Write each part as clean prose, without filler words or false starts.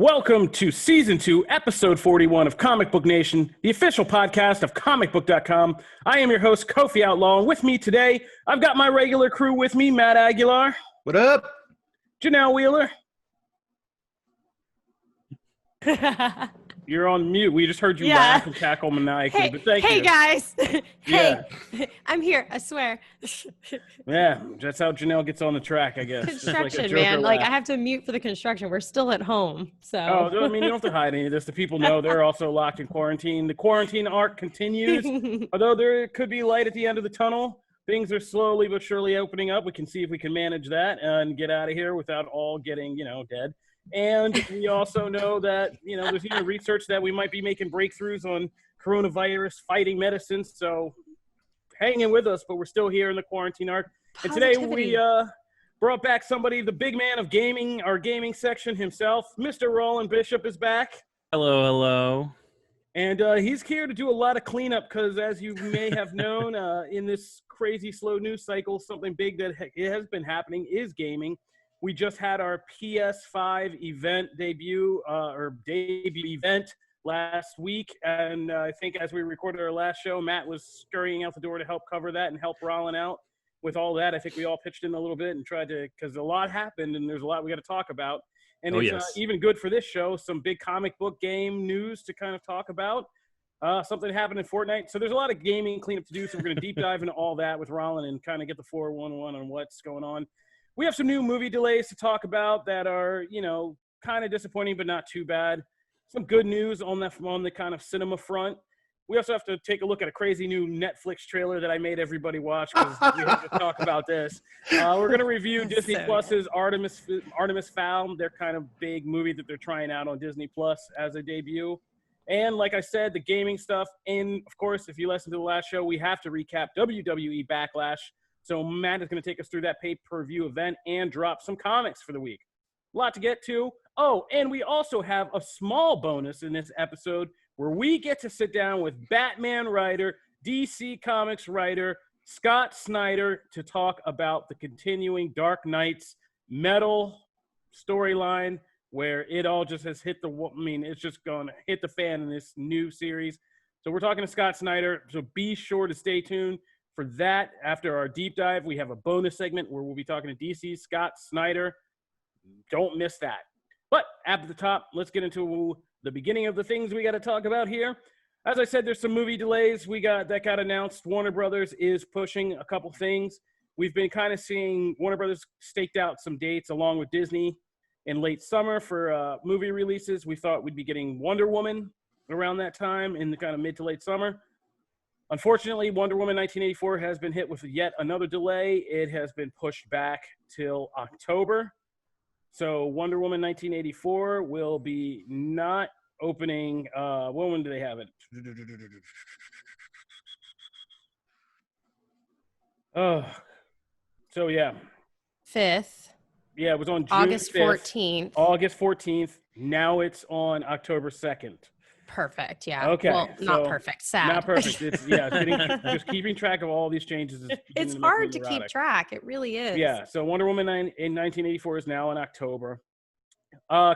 Welcome to Season 2, Episode 41 of Comic Book Nation, the official podcast of Comicbook.com. I am your host, Kofi Outlaw, and with me today, I've got my regular crew with me, Matt Aguilar. What up? Janelle Wheeler. You're on mute. We just heard you laugh and cackle maniacally, but thank you. Hey, guys. Yeah. I'm here, I swear. Yeah, that's how Janelle gets on the track, I guess. Construction, man. Like, I have to mute for the construction. We're still at home, so. Oh, I mean, you don't have to hide any of this. The people know they're also locked in quarantine. The quarantine arc continues, although there could be light at the end of the tunnel. Things are slowly but surely opening up. We can see if we can manage that and get out of here without all getting, dead. And we also know that, there's even research that we might be making breakthroughs on coronavirus fighting medicines. So hang in with us, but we're still here in the quarantine arc. And today we brought back somebody, the big man of gaming, our gaming section himself. Mr. Roland Bishop is back. Hello. And he's here to do a lot of cleanup because, as you may have known, in this crazy slow news cycle, something big that has been happening is gaming. We just had our PS5 event debut event last week, and I think as we recorded our last show, Matt was scurrying out the door to help cover that and help Rollin out with all that. I think we all pitched in a little bit and tried to, because a lot happened and there's a lot we got to talk about. And it's even good for this show, some big comic book game news to kind of talk about. Something happened in Fortnite. So there's a lot of gaming cleanup to do, so we're going to deep dive into all that with Rollin and kind of get the 411 on what's going on. We have some new movie delays to talk about that are, kind of disappointing, but not too bad. Some good news on the kind of cinema front. We also have to take a look at a crazy new Netflix trailer that I made everybody watch because we have to talk about this. We're going to review Disney Plus's Artemis Fowl, their kind of big movie that they're trying out on Disney Plus as a debut. And like I said, the gaming stuff. And, of course, if you listened to the last show, we have to recap WWE Backlash. So Matt is going to take us through that pay-per-view event and drop some comics for the week. A lot to get to. Oh, and we also have a small bonus in this episode where we get to sit down with Batman writer, DC Comics writer, Scott Snyder to talk about the continuing Dark Knight's metal storyline where it all just has it's just going to hit the fan in this new series. So we're talking to Scott Snyder, so be sure to stay tuned. For that, after our deep dive, we have a bonus segment where we'll be talking to DC Scott Snyder. Don't miss that. But at the top, let's get into the beginning of the things we got to talk about here. As I said, there's some movie delays that got announced. Warner Brothers is pushing a couple things. We've been kind of seeing Warner Brothers staked out some dates along with Disney in late summer for movie releases. We thought we'd be getting Wonder Woman around that time in the kind of mid to late summer. Unfortunately, Wonder Woman 1984 has been hit with yet another delay. It has been pushed back till October. So Wonder Woman 1984 will be not opening. When do they have it? So yeah. 5th. Yeah, it was on June August 5th, 14th. August 14th. Now it's on October 2nd. Perfect. Yeah. Okay. Well, not perfect. Sad. Not perfect. It's just keeping track of all these changes. It's hard to keep track. It really is. Yeah. So Wonder Woman in 1984 is now in October.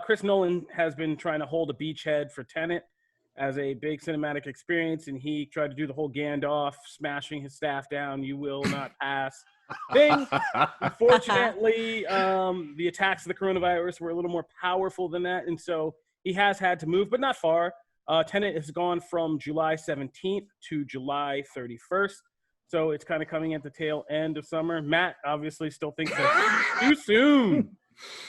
Chris Nolan has been trying to hold a beachhead for Tenet as a big cinematic experience, and he tried to do the whole Gandalf smashing his staff down. You will not pass thing. Unfortunately, the attacks of the coronavirus were a little more powerful than that, and so he has had to move, but not far. Tenet has gone from July 17th to July 31st. So it's kind of coming at the tail end of summer. Matt obviously still thinks that's too soon.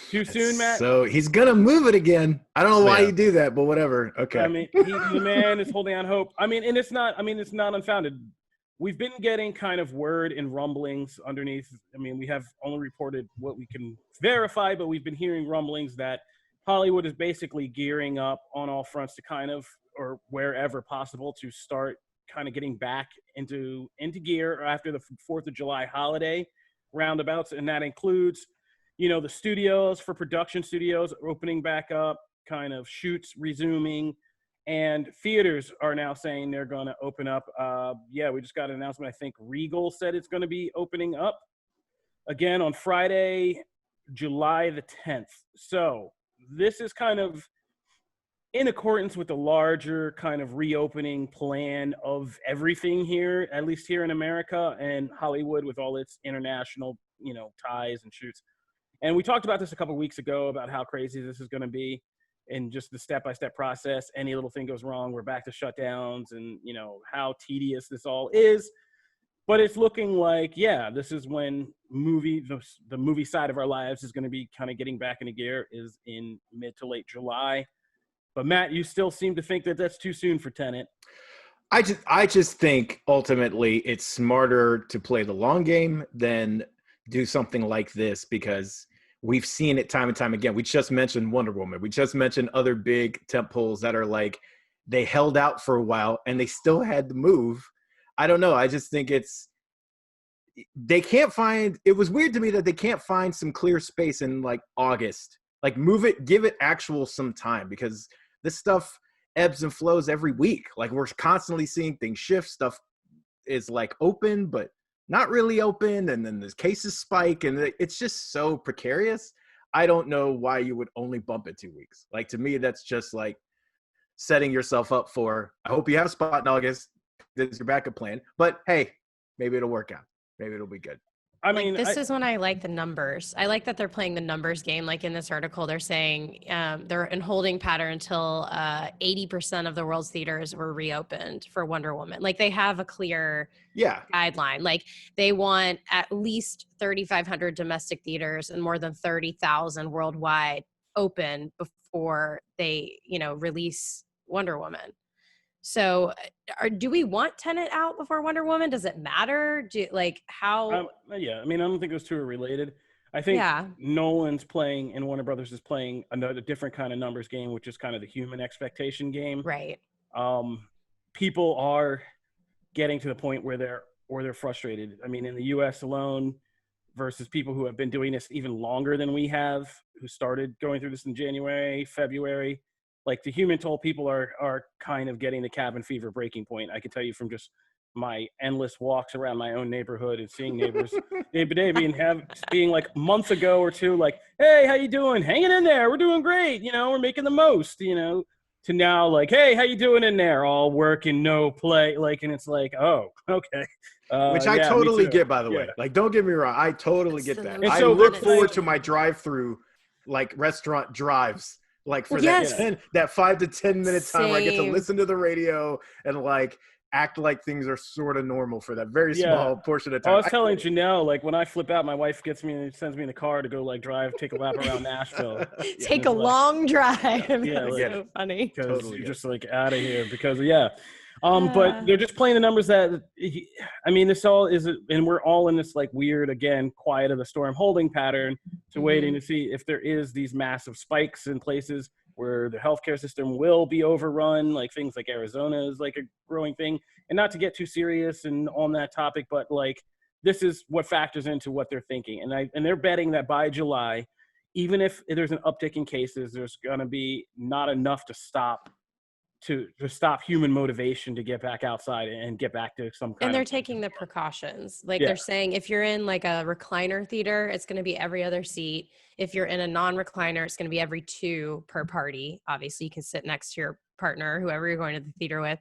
Too soon, Matt? So he's going to move it again. I don't know why you do that, but whatever. Okay. I mean, the man is holding on hope. And it's not unfounded. We've been getting kind of word and rumblings underneath. We have only reported what we can verify, but we've been hearing rumblings that Hollywood is basically gearing up on all fronts to kind of, or wherever possible, to start kind of getting back into gear after the 4th of July holiday roundabouts. And that includes, the studios for production studios opening back up, kind of shoots resuming, and theaters are now saying they're going to open up. We just got an announcement. I think Regal said it's going to be opening up again on Friday, July the 10th. So this is kind of in accordance with the larger kind of reopening plan of everything here, at least here in America and Hollywood with all its international, ties and shoots. And we talked about this a couple of weeks ago about how crazy this is going to be and just the step-by-step process. Any little thing goes wrong, we're back to shutdowns and, how tedious this all is. But it's looking like, yeah, this is when the movie side of our lives is going to be kind of getting back into gear, is in mid to late July. But Matt, you still seem to think that that's too soon for Tenet. I just think ultimately it's smarter to play the long game than do something like this, because we've seen it time and time again. We just mentioned Wonder Woman. We just mentioned other big tentpoles that are like, they held out for a while and they still had to move. I don't know. I just think it was weird to me that they can't find some clear space in like August. Like move it, give it actual some time, because this stuff ebbs and flows every week. Like we're constantly seeing things shift. Stuff is like open, but not really open. And then the cases spike and it's just so precarious. I don't know why you would only bump it 2 weeks. Like to me, that's just like setting yourself up for, I hope you have a spot in August. This is your backup plan. But hey, maybe it'll work out. Maybe it'll be good. I mean, this is when I like the numbers. I like that they're playing the numbers game. Like in this article, they're saying they're in holding pattern until 80% of the world's theaters were reopened for Wonder Woman. Like they have a clear guideline. Like they want at least 3,500 domestic theaters and more than 30,000 worldwide open before they, release Wonder Woman. So do we want Tenet out before Wonder Woman? Does it matter? How? Yeah, I mean, I don't think those two are related. I think Nolan's playing and Warner Brothers is playing another different kind of numbers game, which is kind of the human expectation game. Right. People are getting to the point where they're frustrated. I mean, in the U.S. alone versus people who have been doing this even longer than we have, who started going through this in January, February. Like the human toll, people are kind of getting the cabin fever breaking point. I can tell you from just my endless walks around my own neighborhood and seeing neighbors being like months ago or two, like, hey, how you doing? Hanging in there. We're doing great. We're making the most, to now like, hey, how you doing in there? All work and no play. Like, and it's like, oh, okay. Which I totally get, by the way. Like, don't get me wrong. I totally get that. I look forward to my drive-through, like restaurant drives. Like for that 5 to 10 minute time where I get to listen to the radio and like act like things are sort of normal for that very small portion of time. I was telling Janelle, like when I flip out, my wife gets me and sends me in the car to go like take a lap around Nashville. Take a long drive. Yeah, that's so funny. Because you're just like out of here because but they're just playing the numbers that, this all is, and we're all in this like weird, again, quiet of the storm holding pattern to waiting to see if there is these massive spikes in places where the healthcare system will be overrun, like things like Arizona is like a growing thing. And not to get too serious and on that topic, but like this is what factors into what they're thinking. And they're betting that by July, even if there's an uptick in cases, there's going to be not enough to stop human motivation to get back outside and get back to some kind of. And they're taking the precautions. Like they're saying, if you're in like a recliner theater, it's going to be every other seat. If you're in a non-recliner, it's going to be every 2 per party. Obviously you can sit next to your partner, whoever you're going to the theater with.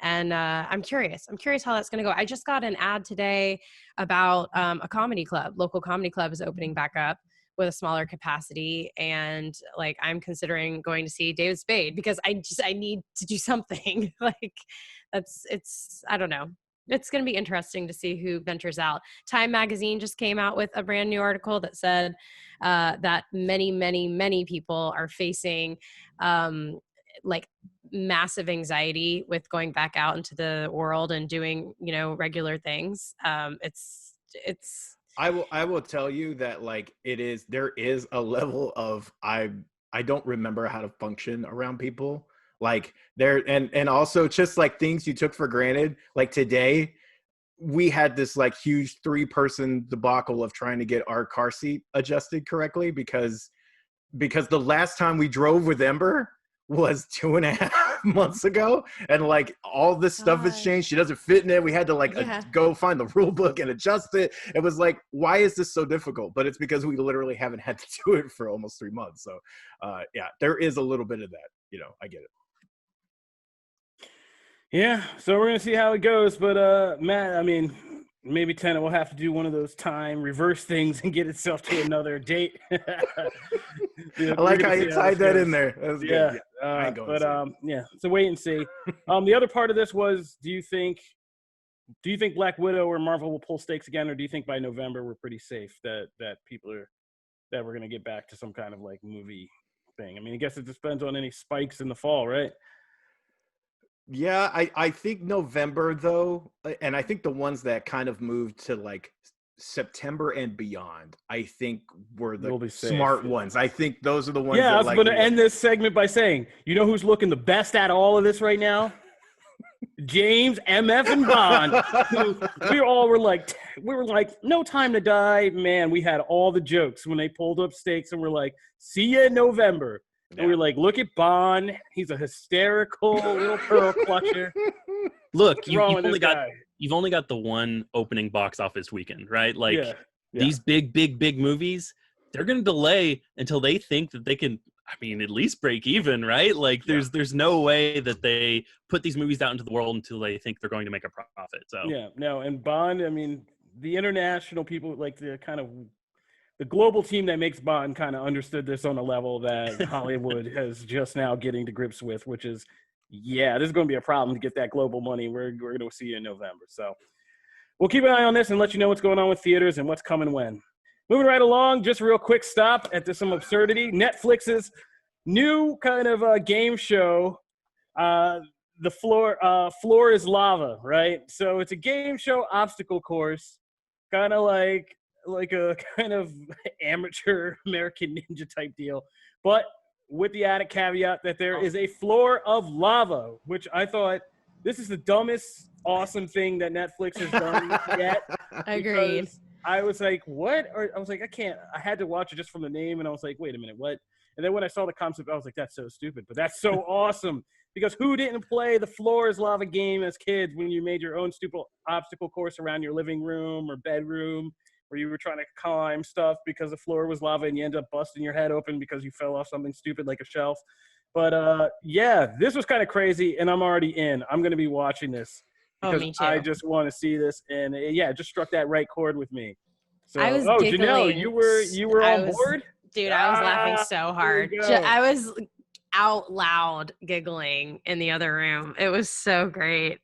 And I'm curious how that's going to go. I just got an ad today about a comedy club. Local comedy club is opening back up with a smaller capacity, and like I'm considering going to see David Spade because I need to do something. Like I don't know. It's going to be interesting to see who ventures out. Time magazine just came out with a brand new article that said that many people are facing like massive anxiety with going back out into the world and doing regular things. I will tell you that like there is a level of I don't remember how to function around people like there and also just like things you took for granted. Like today we had this like huge 3-person debacle of trying to get our car seat adjusted correctly because the last time we drove with Ember was 2.5 months ago, and like all this stuff has changed. She doesn't fit in it. We had to like go find the rule book and adjust it. It was like, why is this so difficult? But it's because we literally haven't had to do it for almost 3 months. So yeah, there is a little bit of that. You know, I get it. Yeah, so we're gonna see how it goes. But Matt, I mean, maybe Tenet will have to do one of those time reverse things and get itself to another date. I like how you tied that in there. That was yeah, good. I ain't going yeah. So wait and see. The other part of this was, do you think Black Widow or Marvel will pull stakes again, or do you think by November we're pretty safe that we're gonna get back to some kind of like movie thing? I mean, I guess it depends on any spikes in the fall, right? Yeah, I think November though, and I think the ones that kind of moved to like September and beyond, I think were the smart ones. I think those are the ones. Yeah, that, I was like, going to end this segment by saying, you know who's looking the best at all of this right now? James, MF, and Bond. we were like, No Time to Die. Man, we had all the jokes when they pulled up stakes, and we're like, see you in November. And we're like, look at Bond. He's a hysterical little pearl clutcher. Look, you've only got the one opening box office weekend, right? Like these big movies, they're going to delay until they think that they can, I mean, at least break even, right? Like there's no way that they put these movies out into the world until they think they're going to make a profit. So yeah, no, and Bond, I mean, the international people, like the global team that makes Bond kind of understood this on a level that Hollywood is just now getting to grips with, which is, this is going to be a problem to get that global money. We're going to see you in November. So we'll keep an eye on this and let you know what's going on with theaters and what's coming when. Moving right along, just a real quick stop at some absurdity. Netflix's new kind of game show, the floor is lava, right? So it's a game show obstacle course, kind of like a kind of amateur American Ninja type deal, but with the added caveat that there is a floor of lava, which I thought, this is the dumbest awesome thing that Netflix has done yet. Agreed. I was like, what? I was like, I had to watch it just from the name, and I was like, wait a minute, what? And then when I saw the concept, I was like, that's so stupid, but that's so awesome. Because who didn't play the floor is lava game as kids when you made your own stupid obstacle course around your living room or bedroom, where you were trying to climb stuff because the floor was lava and you end up busting your head open because you fell off something stupid like a shelf. But this was kind of crazy, and I'm already in. I'm going to be watching this because me too. I just want to see this, and it just struck that right chord with me. So, I was giggling. Janelle, you were on board? Dude, I was laughing so hard. I was out loud giggling in the other room. It was so great.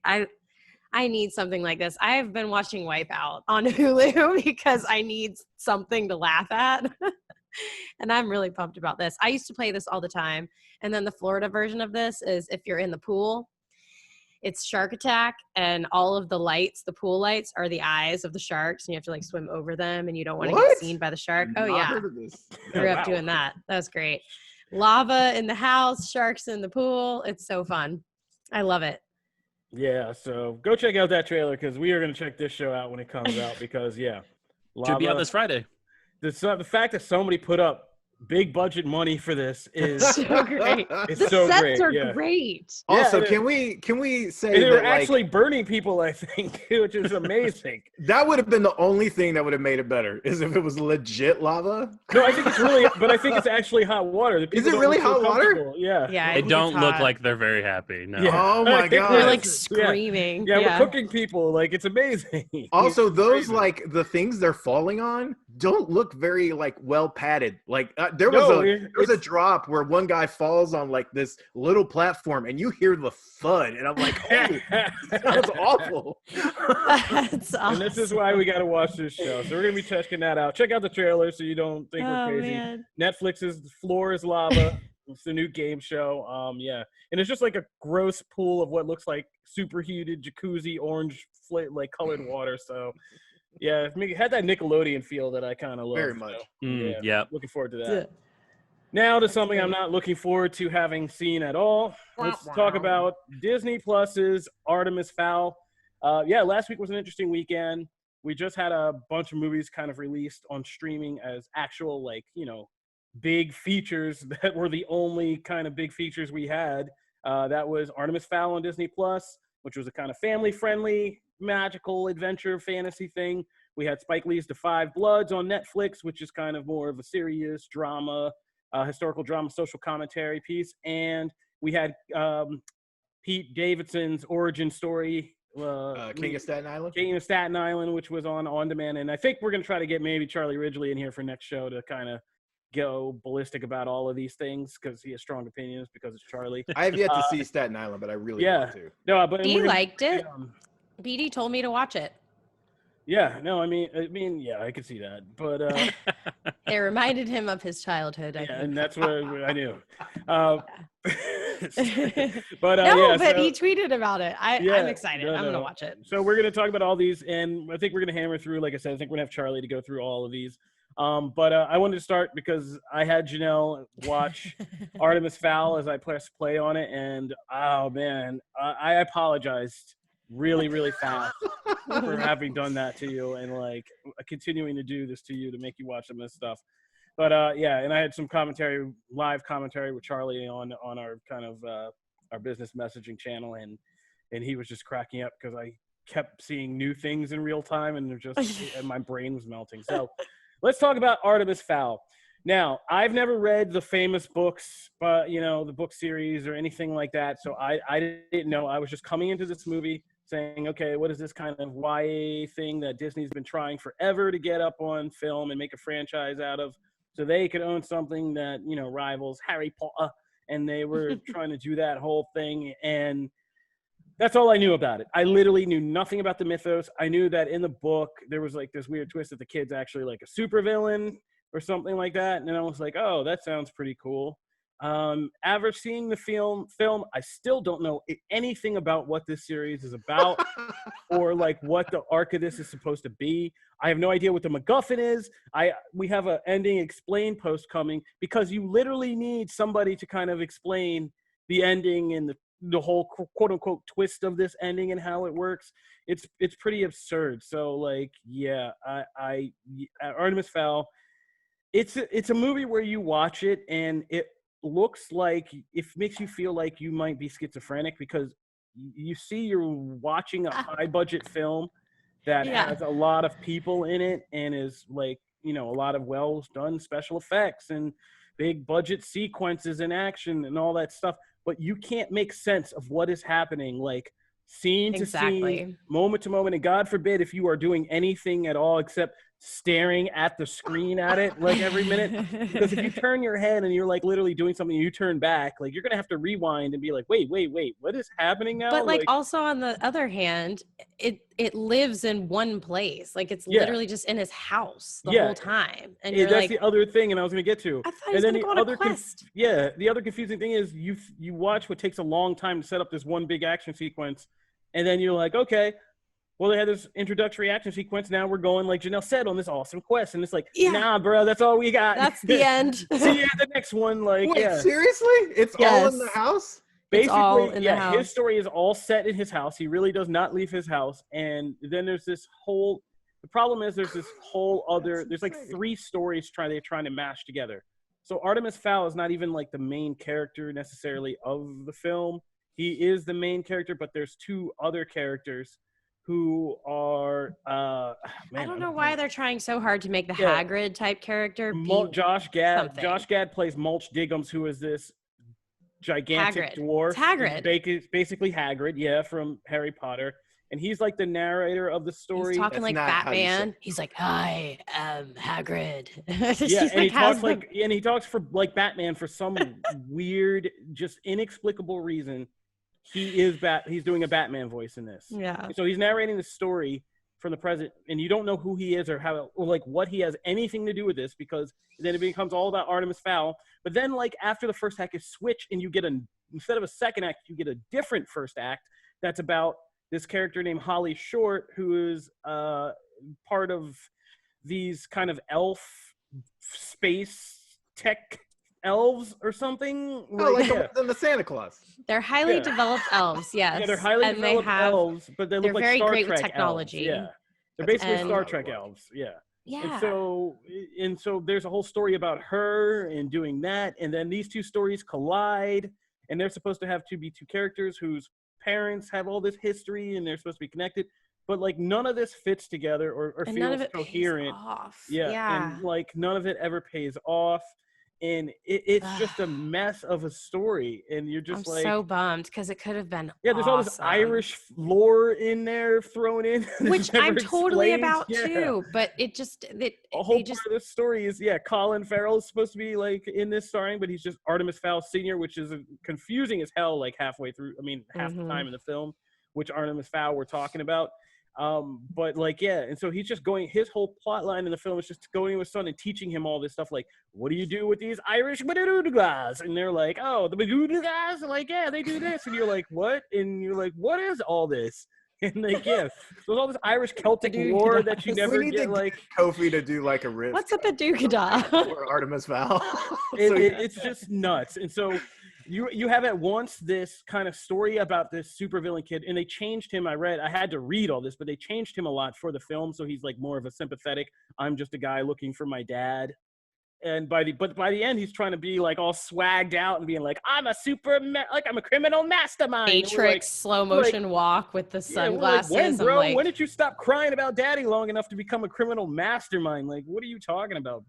I need something like this. I have been watching Wipeout on Hulu because I need something to laugh at. And I'm really pumped about this. I used to play this all the time. And then the Florida version of this is if you're in the pool, it's Shark Attack, and all of the lights, the pool lights, are the eyes of the sharks, and you have to like swim over them, and you don't want to get seen by the shark. Oh yeah, grew up doing that. That was great. Lava in the house, sharks in the pool. It's so fun. I love it. Yeah, so go check out that trailer because we are going to check this show out when it comes out because lava, should be out this Friday. The fact that somebody put up big budget money for this is so great. It's the so sets great. are great. Also, can we say they're that actually burning people? I think, which is amazing. That would have been the only thing that would have made it better, is if it was legit lava. No, I think it's actually hot water. Is it really hot water? Yeah. Yeah. They don't look like they're very happy. No. Yeah. Oh my god. They're like screaming. Yeah, we're cooking people. Like, it's amazing. Also, those like the things they're falling on don't look very like well padded. Like there was a drop where one guy falls on like this little platform and you hear the thud, and I'm like, holy, that sounds awful. That's awesome. And this is why we got to watch this show. So we're gonna be checking that out. Check out the trailer so you don't think we're crazy. Man. Netflix's The Floor is Lava. It's the new game show. And it's just like a gross pool of what looks like superheated jacuzzi orange like colored water. So yeah, it had that Nickelodeon feel that I kind of love. Very much. So, yeah. Looking forward to that. Yeah. Now to something I'm not looking forward to having seen at all. Let's talk about Disney Plus's Artemis Fowl. Last week was an interesting weekend. We just had a bunch of movies kind of released on streaming as actual, big features that were the only kind of big features we had. That was Artemis Fowl on Disney Plus, which was a kind of family-friendly, magical adventure fantasy thing. We had Spike Lee's The Five Bloods on Netflix, which is kind of more of a serious drama, historical drama, social commentary piece. And we had Pete Davidson's origin story. King of Staten Island? King of Staten Island, which was on demand. And I think we're going to try to get maybe Charlie Ridgely in here for next show to kind of go ballistic about all of these things because he has strong opinions because it's Charlie. I have yet to see Staten Island, but I really want to. No, but he liked it. BD told me to watch it. Yeah, no, I mean, yeah, I could see that, but it reminded him of his childhood. I think. And that's what I knew. But he tweeted about it. I'm excited. I'm gonna watch it. So we're gonna talk about all these, and I think we're gonna hammer through. Like I said, I think we're gonna have Charlie to go through all of these. But I wanted to start because I had Janelle watch Artemis Fowl as I pressed play on it, and oh man, I apologized really fast for having done that to you and like continuing to do this to you to make you watch some of this stuff. But yeah, and I had some live commentary with Charlie on our kind of our business messaging channel, and he was just cracking up because I kept seeing new things in real time, and and my brain was melting. So let's talk about Artemis Fowl. Now, I've never read the famous books, but the book series or anything like that. So I didn't know. I was just coming into this movie saying, okay, what is this kind of YA thing that Disney's been trying forever to get up on film and make a franchise out of so they could own something that, rivals Harry Potter. And they were trying to do that whole thing. And that's all I knew about it. I literally knew nothing about the mythos. I knew that in the book, there was like this weird twist that the kid's actually like a supervillain or something like that. And I was like, oh, that sounds pretty cool. After seeing the film, I still don't know anything about what this series is about or like what the arc of this is supposed to be. I have no idea what the MacGuffin is. We have an ending explain post coming because you literally need somebody to kind of explain the ending and the whole quote unquote twist of this ending and how it works. It's pretty absurd. So like, yeah, Artemis Fowl, it's a movie where you watch it and it looks like it makes you feel like you might be schizophrenic because you see you're watching a high budget film that has a lot of people in it and is like, a lot of well done special effects and big budget sequences and action and all that stuff, but you can't make sense of what is happening like scene to scene, moment to moment, and God forbid if you are doing anything at all except staring at the screen at it like every minute, because if you turn your head and you're like literally doing something, you turn back, like you're gonna have to rewind and be like, wait, what is happening now? But like also on the other hand, it lives in one place, like it's literally just in his house the whole time, and you're that's the other thing, and I was gonna get to. I thought he was gonna go on a quest. The other confusing thing is you watch what takes a long time to set up this one big action sequence, and then you're like, okay, well, they had this introductory action sequence. Now we're going, like Janelle said, on this awesome quest. And it's like, nah, bro, that's all we got. That's the end. See you at the next one. Like, wait, seriously? It's all in the house? Basically, it's all in the house. His story is all set in his house. He really does not leave his house. And then there's this whole – the problem is there's this whole other – there's like three stories they're trying to mash together. So Artemis Fowl is not even like the main character necessarily of the film. He is the main character, but there's two other characters who are I don't know why they're trying so hard to make the Hagrid type character Josh Gad. Something. Josh Gad plays Mulch Diggums, who is this gigantic dwarf. It's Hagrid. Basically Hagrid, from Harry Potter. And he's like the narrator of the story. He's talking like Batman. He's like, I am Hagrid. And he talks for like Batman for some weird, just inexplicable reason. He's doing a Batman voice in this. Yeah. So he's narrating the story from the present, and you don't know who he is or how or like what he has anything to do with this, because then it becomes all about Artemis Fowl. But then like after the first act is switch, and you get instead of a second act, you get a different first act that's about this character named Holly Short, who is part of these kind of elf space tech elves or something. The Santa Claus. They're highly developed elves, yes. Yeah, they're highly developed elves, but they look like very Star great Trek with technology. Elves. Yeah, they're basically Star Trek elves. Yeah. Yeah. And so there's a whole story about her and doing that, and then these two stories collide, and they're supposed to be two characters whose parents have all this history, and they're supposed to be connected. But like none of this fits together or feels coherent. And like none of it ever pays off. And it's just a mess of a story, and you're just I'm so bummed because it could have been there's all this Irish lore in there thrown in, which I'm totally about too, but a whole part of this story is Colin Farrell is supposed to be like in this starring, but he's just Artemis Fowl Sr., which is confusing as hell like halfway through, half the time in the film, which Artemis Fowl we're talking about. But like, and so he's just his whole plot line in the film is just going to his son and teaching him all this stuff. Like, what do you do with these Irish badoo guys? And they're like, oh, the badoo guys are like, yeah, they do this. And you're like, what? And you're like, what is all this? And like, there's all this Irish Celtic lore that you never get. Like Kofi to do like a riff. What's up a badoo or Artemis Fowl? It's just nuts. And so you have at once this kind of story about this supervillain kid, and they changed him. I had to read all this, but they changed him a lot for the film, so he's like more of a sympathetic, I'm just a guy looking for my dad. And by the end, he's trying to be like all swagged out and being like, I'm a criminal mastermind. Matrix slow motion walk with the sunglasses. Like, when, bro? When did you stop crying about daddy long enough to become a criminal mastermind? Like, what are you talking about?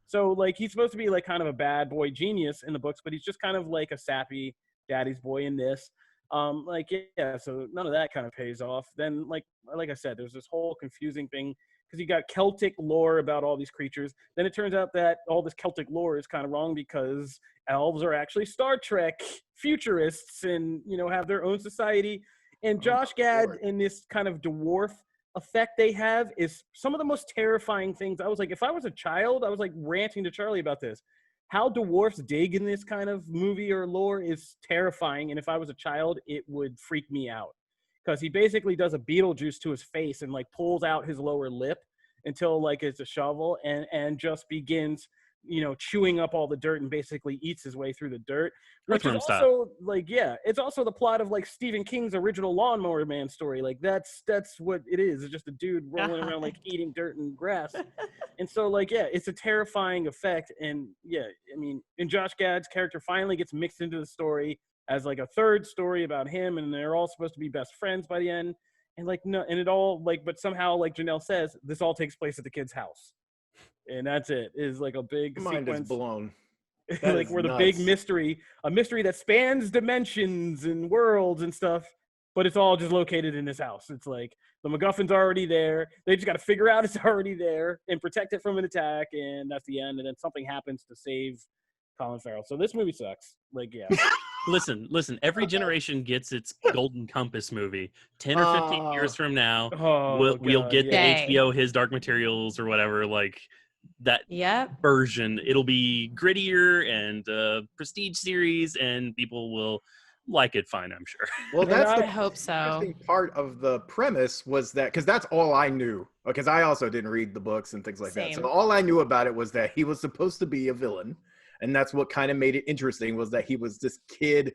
So, like, he's supposed to be, like, kind of a bad boy genius in the books, but he's just kind of like a sappy daddy's boy in this. So none of that kind of pays off. Then, like I said, there's this whole confusing thing because you got Celtic lore about all these creatures. Then it turns out that all this Celtic lore is kind of wrong because elves are actually Star Trek futurists and, have their own society. And Josh Gad and this kind of dwarf effect they have is some of the most terrifying things. I was like, if I was a child, I was like ranting to Charlie about this. How dwarfs dig in this kind of movie or lore is terrifying, and if I was a child, it would freak me out because he basically does a Beetlejuice to his face and like pulls out his lower lip until like it's a shovel and just begins chewing up all the dirt and basically eats his way through the dirt. Which is also it's also the plot of like Stephen King's original Lawnmower Man story. Like that's what it is. It's just a dude rolling around like eating dirt and grass. And so it's a terrifying effect. And and Josh Gad's character finally gets mixed into the story as like a third story about him, and they're all supposed to be best friends by the end. And but somehow, like Janelle says, this all takes place at the kid's house. And that's it. Is like a big mind sequence. Is blown. Like where the big mystery, a mystery that spans dimensions and worlds and stuff, but it's all just located in this house. It's like the MacGuffin's already there. They just got to figure out it's already there and protect it from an attack, and that's the end. And then something happens to save Colin Farrell. So this movie sucks. Listen. Every generation gets its Golden Compass movie. 10 or 15 years from now, we'll get the HBO His Dark Materials or whatever. Like. That version, it'll be grittier and prestige series, and people will like it fine, I'm sure. Well, I hope so. Interesting part of the premise was that, because that's all I knew, because I also didn't read the books and things like that. So all I knew about it was that he was supposed to be a villain, and that's what kind of made it interesting, was that he was this kid,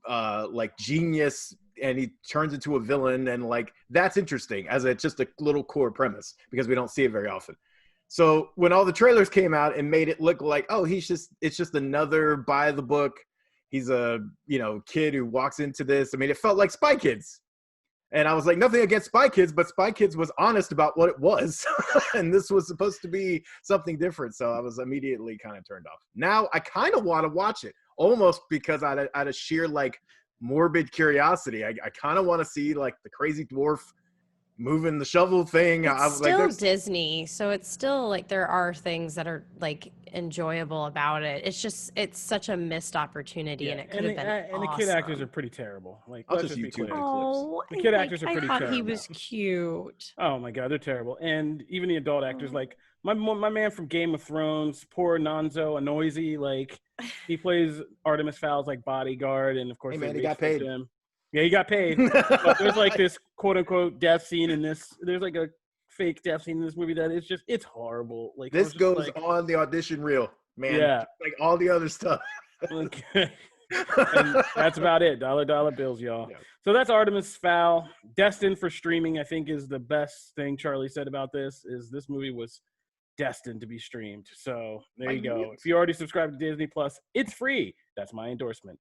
like genius, and he turns into a villain, and like that's interesting as just a little core premise because we don't see it very often. So when all the trailers came out and made it look like, it's just another by the book, he's a kid who walks into this. I mean, it felt like Spy Kids, and I was like, nothing against Spy Kids, but Spy Kids was honest about what it was, and this was supposed to be something different. So I was immediately kind of turned off. Now I kind of want to watch it, almost because out of sheer like morbid curiosity. I kind of want to see like the crazy dwarf moving the shovel thing. It's still Disney, so it's still like there are things that are like enjoyable about it. It's just it's such a missed opportunity, and it could have been awesome. And the kid actors are pretty terrible. Like, I'll just YouTube clips. Oh, the kid actors are pretty terrible. I thought he was cute. Oh my god, they're terrible. And even the adult actors, like my man from Game of Thrones, poor Nonzo Anoisi, like he plays Artemis Fowl's like bodyguard, and of course he got paid. Him. Yeah, he got paid. But there's like this quote unquote death scene in this. There's like a fake death scene in this movie that is just, it's horrible. Like this goes on the audition reel, man. Yeah, like all the other stuff. And that's about it. Dollar bills, y'all. Yeah. So that's Artemis Fowl, destined for streaming. I think is the best thing Charlie said about this. Is this movie was destined to be streamed. So there you go. If you already subscribed to Disney Plus, it's free. That's my endorsement.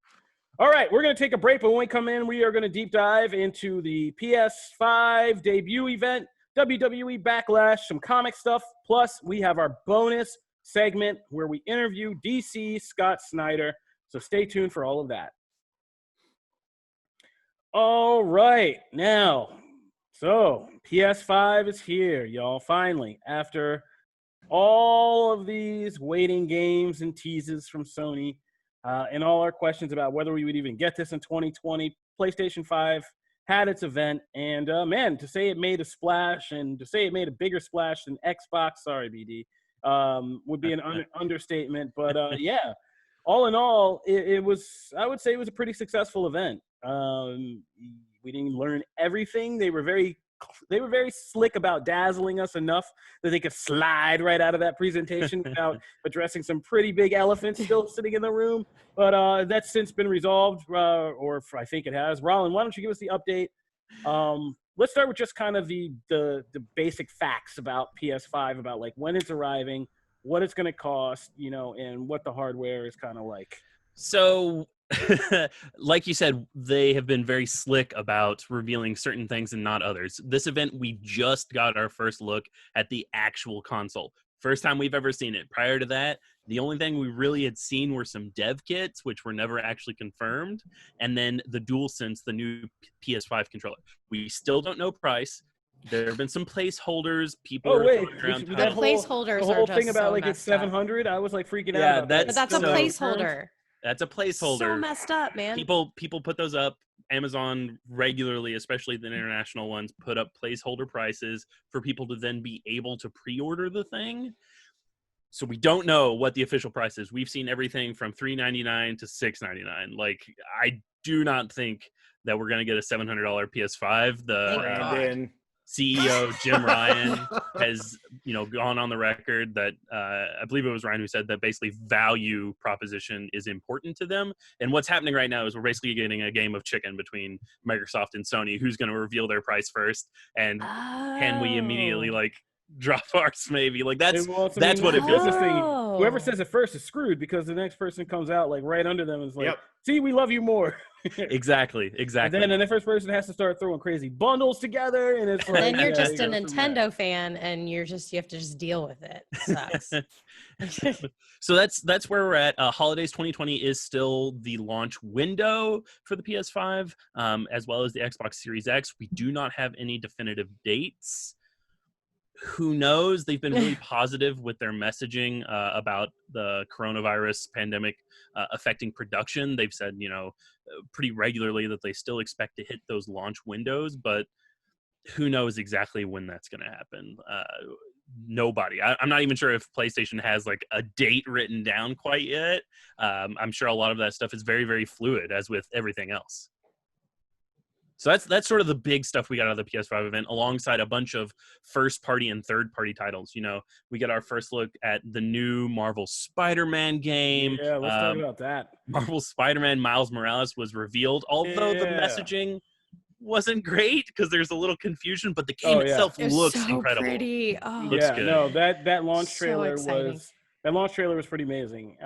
All right, we're going to take a break, but when we come in, we are going to deep dive into the PS5 debut event, WWE Backlash, some comic stuff, plus we have our bonus segment where we interview DC Scott Snyder. So stay tuned for all of that. All right, now, so PS5 is here, y'all, finally, after all of these waiting games and teases from Sony. And all our questions about whether we would even get this in 2020, PlayStation 5 had its event. And, man, to say it made a splash and to say it made a bigger splash than Xbox, sorry, BD, would be an understatement. But, yeah, all in all, it was, I would say it was a pretty successful event. We didn't learn everything. They were very slick about dazzling us enough that they could slide right out of that presentation without addressing some pretty big elephants still sitting in the room. But that's since been resolved, or I think it has. Rollin, why don't you give us the update? Let's start with just kind of the basic facts about PS5, about like when it's arriving, what it's going to cost, you know, and what the hardware is kind of like. So like you said, they have been very slick about revealing certain things and not others. This event, we just got our first look at the actual console. First time we've ever seen it. Prior to that, the only thing we really had seen were some dev kits, which were never actually confirmed, and then the DualSense, the new PS5 controller. We still don't know price. There have been some placeholders. People are going around. The placeholders the whole are just thing about so like it's 700. I was like freaking out about that. But that's a placeholder. That's a placeholder. So messed up, man. People put those up. Amazon regularly, especially the international ones, put up placeholder prices for people to then be able to pre-order the thing. So we don't know what the official price is. We've seen everything from $399 to $699. Like, I do not think that we're going to get a $700 PS5. The CEO Jim Ryan has, gone on the record that I believe it was Ryan who said that basically value proposition is important to them. And what's happening right now is we're basically getting a game of chicken between Microsoft and Sony. Who's going to reveal their price first? And can we immediately drop ours? Maybe that's what it feels like. Whoever says it first is screwed because the next person comes out right under them and is like, see, we love you more. Exactly. And then the first person has to start throwing crazy bundles together, and it's then you're just a Nintendo fan, and you have to just deal with it. It sucks. So that's where we're at. Holidays 2020 is still the launch window for the PS5, as well as the Xbox Series X. We do not have any definitive dates. Who knows? They've been really positive with their messaging about the coronavirus pandemic affecting production. They've said, pretty regularly that they still expect to hit those launch windows, but who knows exactly when that's going to happen? Nobody. I'm not even sure if PlayStation has a date written down quite yet. I'm sure a lot of that stuff is very, very fluid, as with everything else. So that's sort of the big stuff we got out of the PS5 event, alongside a bunch of first-party and third-party titles. We got our first look at the new Marvel Spider-Man game. Yeah, let's talk about that. Marvel Spider-Man Miles Morales was revealed, although the messaging wasn't great because there's a little confusion, but the game itself looks incredible. Pretty. Oh. Looks good. No, that launch trailer was pretty amazing.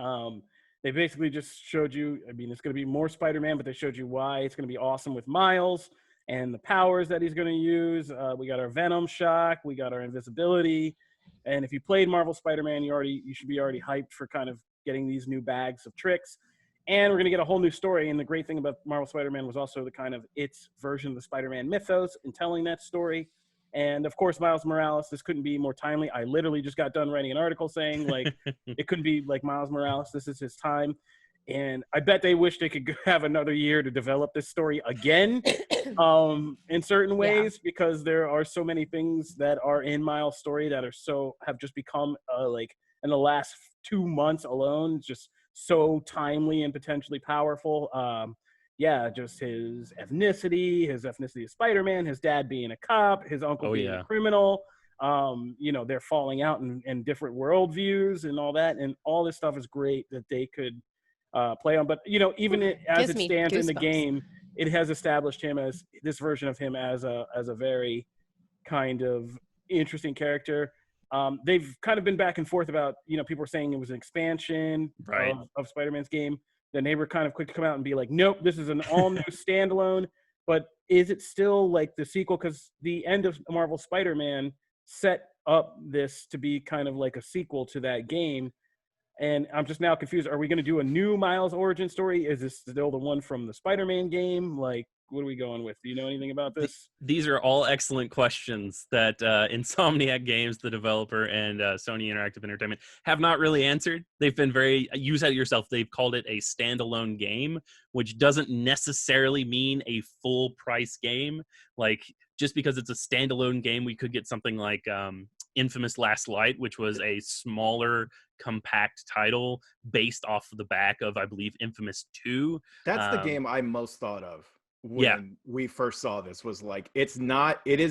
They basically just showed you, it's going to be more Spider-Man, but they showed you why it's going to be awesome with Miles and the powers that he's going to use. We got our Venom shock. We got our invisibility. And if you played Marvel Spider-Man, you should be already hyped for kind of getting these new bags of tricks. And we're going to get a whole new story. And the great thing about Marvel Spider-Man was also the kind of its version of the Spider-Man mythos in telling that story. And, of course, Miles Morales, this couldn't be more timely. I literally just got done writing an article saying, it couldn't be like Miles Morales. This is his time. And I bet they wish they could have another year to develop this story again in certain ways, because there are so many things that are in Miles' story that have just become, in the last 2 months alone, just so timely and potentially powerful. Just his ethnicity of Spider-Man, his dad being a cop, his uncle being a criminal, they're falling out in different worldviews and all that. And all this stuff is great that they could play on. But, even as it stands in the game, it has established him as this version of him as a very kind of interesting character. they've kind of been back and forth about, people were saying it was an expansion of Spider-Man's game. Then they were kind of quick to come out and be like, nope, this is an all-new standalone. But is it still like the sequel? Because the end of Marvel Spider-Man set up this to be kind of like a sequel to that game. And I'm just now confused. Are we going to do a new Miles origin story? Is this still the one from the Spider-Man game? Like, what are we going with? Do you know anything about this? These are all excellent questions that Insomniac Games, the developer, and Sony Interactive Entertainment have not really answered. They've been you said it yourself, they've called it a standalone game, which doesn't necessarily mean a full price game. Like, just because it's a standalone game, we could get something like Infamous Last Light, which was a smaller, compact title based off of the back of, I believe, Infamous 2. That's the game I most thought of when we first saw this, was like, it is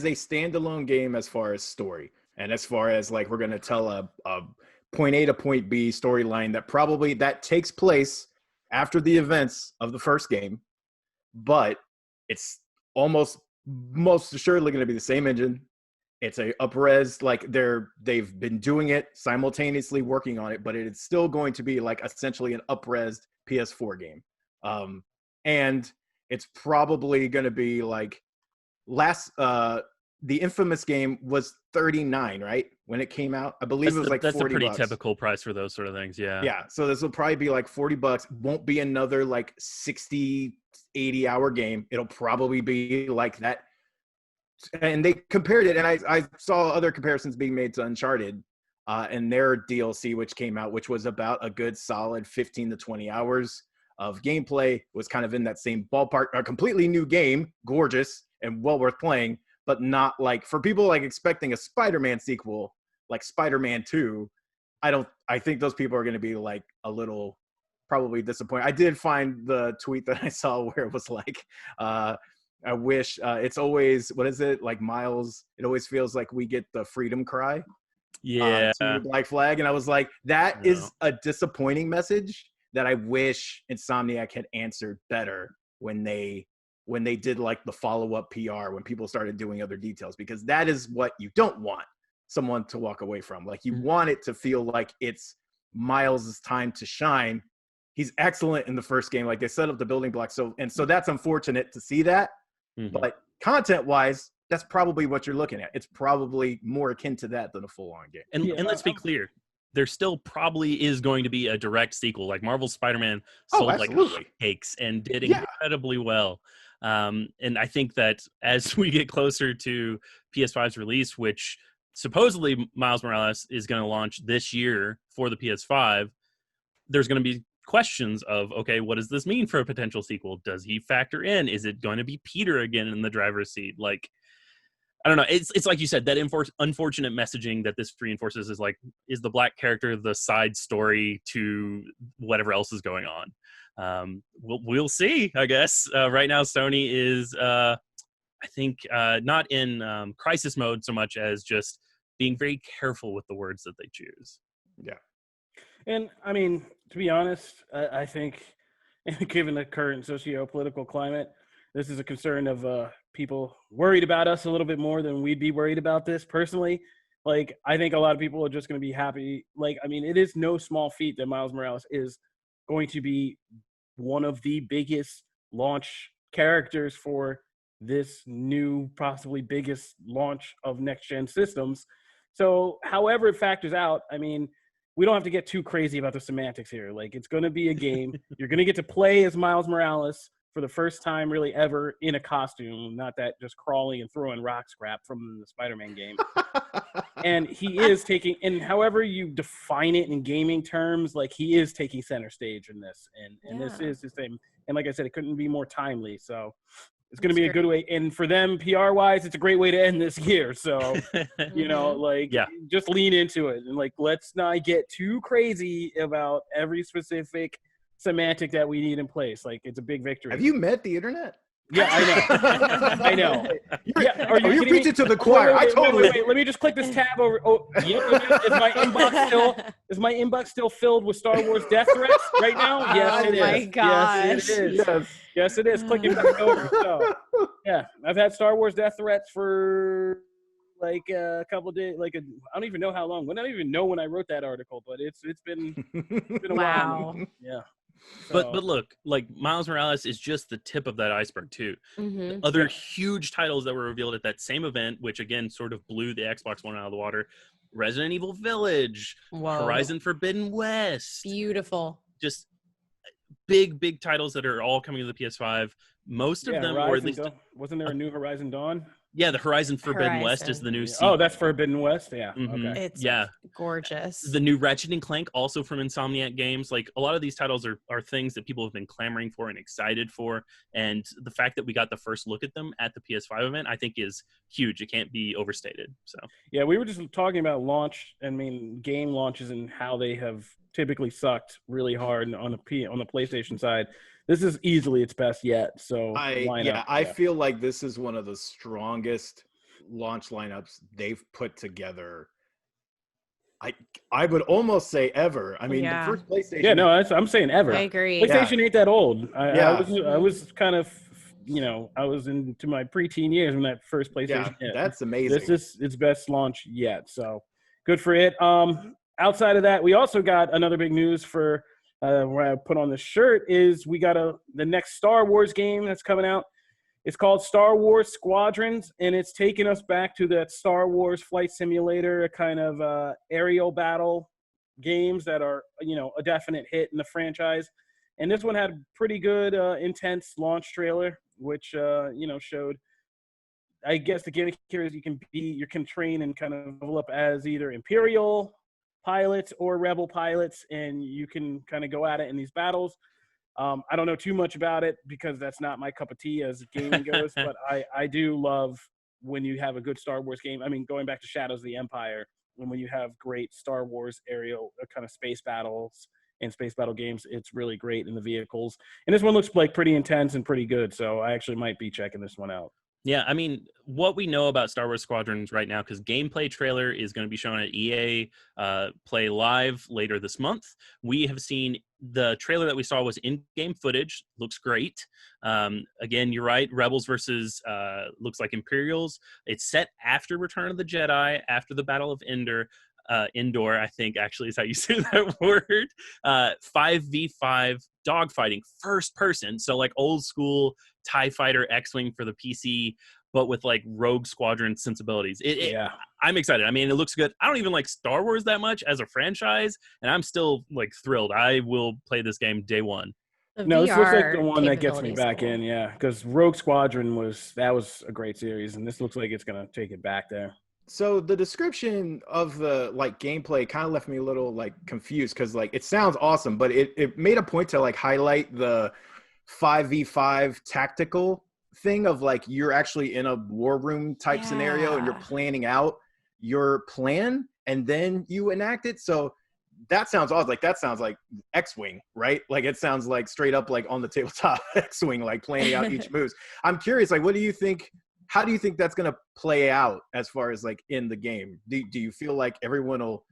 a standalone game as far as story. And as far as like, we're going to tell a point A to point B storyline that takes place after the events of the first game, but it's almost most assuredly going to be the same engine. It's a up-res, like they've been doing it simultaneously, working on it, but it's still going to be like essentially an up-res PS4 game. And it's probably going to be like the Infamous game was $39, right? When it came out, I believe it was like $40. That's a pretty typical price for those sort of things. Yeah. Yeah. So this will probably be like $40. Won't be another like 60, 80 hour game. It'll probably be like that. And they compared it, and I saw other comparisons being made to Uncharted and their DLC, which came out, which was about a good solid 15 to 20 hours of gameplay. Was kind of in that same ballpark. A completely new game, gorgeous and well worth playing, but not like, for people like expecting a Spider-Man sequel like Spider-Man 2. I think those people are going to be like a little probably disappointed. I did find the tweet that I saw where it was like, I wish it's always, what is it? Like Miles, it always feels like we get the freedom cry. Yeah. To the Black Flag. And I was like, that is a disappointing message that I wish Insomniac had answered better when they did like the follow-up PR, when people started doing other details, because that is what you don't want someone to walk away from. Like, you want it to feel like it's Miles' time to shine. He's excellent in the first game. Like, they set up the building blocks. So that's unfortunate to see that. Mm-hmm. But content-wise, that's probably what you're looking at. It's probably more akin to that than a full-on game. And let's be clear, there still probably is going to be a direct sequel. Like, Marvel's Spider-Man sold like cakes and did incredibly well. And I think that as we get closer to PS5's release, which supposedly Miles Morales is going to launch this year for the PS5, there's going to be questions of, okay, what does this mean for a potential sequel? Does he factor in? Is it going to be Peter again in the driver's seat? Like, I don't know. It's like you said, that unfortunate messaging that this reinforces is like, is the Black character the side story to whatever else is going on? We'll see, I guess. Right now, Sony is, I think, not in crisis mode so much as just being very careful with the words that they choose. Yeah. And I mean, to be honest, I think, given the current socio-political climate, this is a concern of people worried about us a little bit more than we'd be worried about this personally. Like, I think a lot of people are just going to be happy. Like, I mean, it is no small feat that Miles Morales is going to be one of the biggest launch characters for this new, possibly biggest launch of next-gen systems. So however it factors out, I mean, we don't have to get too crazy about the semantics here. Like, it's going to be a game. You're going to get to play as Miles Morales for the first time really ever in a costume, not that just crawling and throwing rock scrap from the Spider-Man game. And he is taking, and however you define it in gaming terms, like, he is taking center stage in this. And this is his thing. And like I said, it couldn't be more timely. So it's going to be a good way. And for them, PR-wise, it's a great way to end this year. So, just lean into it. And, like, let's not get too crazy about every specific semantic that we need in place. Like, it's a big victory. Have you met the internet? Yeah, I know. Are you preaching to the choir? Wait, let me just click this tab over. Oh, is my inbox still filled with Star Wars death threats right now? Yes, it is. Oh my gosh. Yes, it is. Yes, it is. Clicking back over. So, yeah, I've had Star Wars death threats for like a couple days, I don't even know how long. I don't even know when I wrote that article, but it's been a while. Yeah. So. But look, like Miles Morales is just the tip of that iceberg too. Mm-hmm. Other huge titles that were revealed at that same event, which again sort of blew the Xbox One out of the water: Resident Evil Village, Horizon Forbidden West. Beautiful. Just big titles that are all coming to the PS5. Most of them, or at least wasn't there a new Horizon Dawn? Yeah, the Horizon Forbidden West is the new sequel. Oh, that's Forbidden West? Yeah. Mm-hmm. Okay. It's gorgeous. The new Ratchet and Clank, also from Insomniac Games. Like, a lot of these titles are things that people have been clamoring for and excited for. And the fact that we got the first look at them at the PS5 event, I think is huge. It can't be overstated. So yeah, we were just talking about game launches and how they have typically sucked really hard on the PlayStation side. This is easily its best yet. So I feel like this is one of the strongest launch lineups they've put together. I would almost say ever. I mean, the first PlayStation. Yeah, no, I'm saying ever. I agree. PlayStation ain't that old. I was kind of, I was into my preteen years when that first PlayStation hit. That's amazing. This is its best launch yet. So good for it. Outside of that, we also got another big news for. Where I put on the shirt is we got the next Star Wars game that's coming out. It's called Star Wars Squadrons, and it's taking us back to that Star Wars flight simulator, a kind of aerial battle games that are, a definite hit in the franchise. And this one had a pretty good, intense launch trailer, which, showed, I guess the gimmick here is you can train and kind of level up as either Imperial pilots or rebel pilots, and you can kind of go at it in these battles. I don't know too much about it because that's not my cup of tea as gaming goes, but I do love when you have a good Star Wars game. I mean, going back to Shadows of the Empire, and when you have great Star Wars aerial kind of space battles and space battle games, it's really great in the vehicles. And this one looks like pretty intense and pretty good, so I actually might be checking this one out. Yeah, I mean, what we know about Star Wars Squadrons right now, because gameplay trailer is going to be shown at EA Play Live later this month. We have seen the trailer that we saw was in-game footage. Looks great. Again, you're right. Rebels versus looks like Imperials. It's set after Return of the Jedi, after the Battle of Endor. Indoor, I think, actually is how you say that word. 5v5 dogfighting, first person. So like old school TIE Fighter X-Wing for the PC, but with like Rogue Squadron sensibilities. I'm excited. I mean, it looks good. I don't even like Star Wars that much as a franchise, and I'm still like thrilled. I will play this game day one. This looks like the one that gets me back in, because Rogue Squadron was a great series, and this looks like it's going to take it back there. So the description of the gameplay kind of left me a little confused because it sounds awesome, but it made a point to highlight the 5v5 tactical thing of you're actually in a war room type scenario and you're planning out your plan and then you enact it. So that sounds awesome. That sounds like X-Wing, right? It sounds like straight up on the tabletop X-Wing, planning out each moves. I'm curious, what do you think? How do you think that's going to play out as far as in the game? Do you feel like everyone will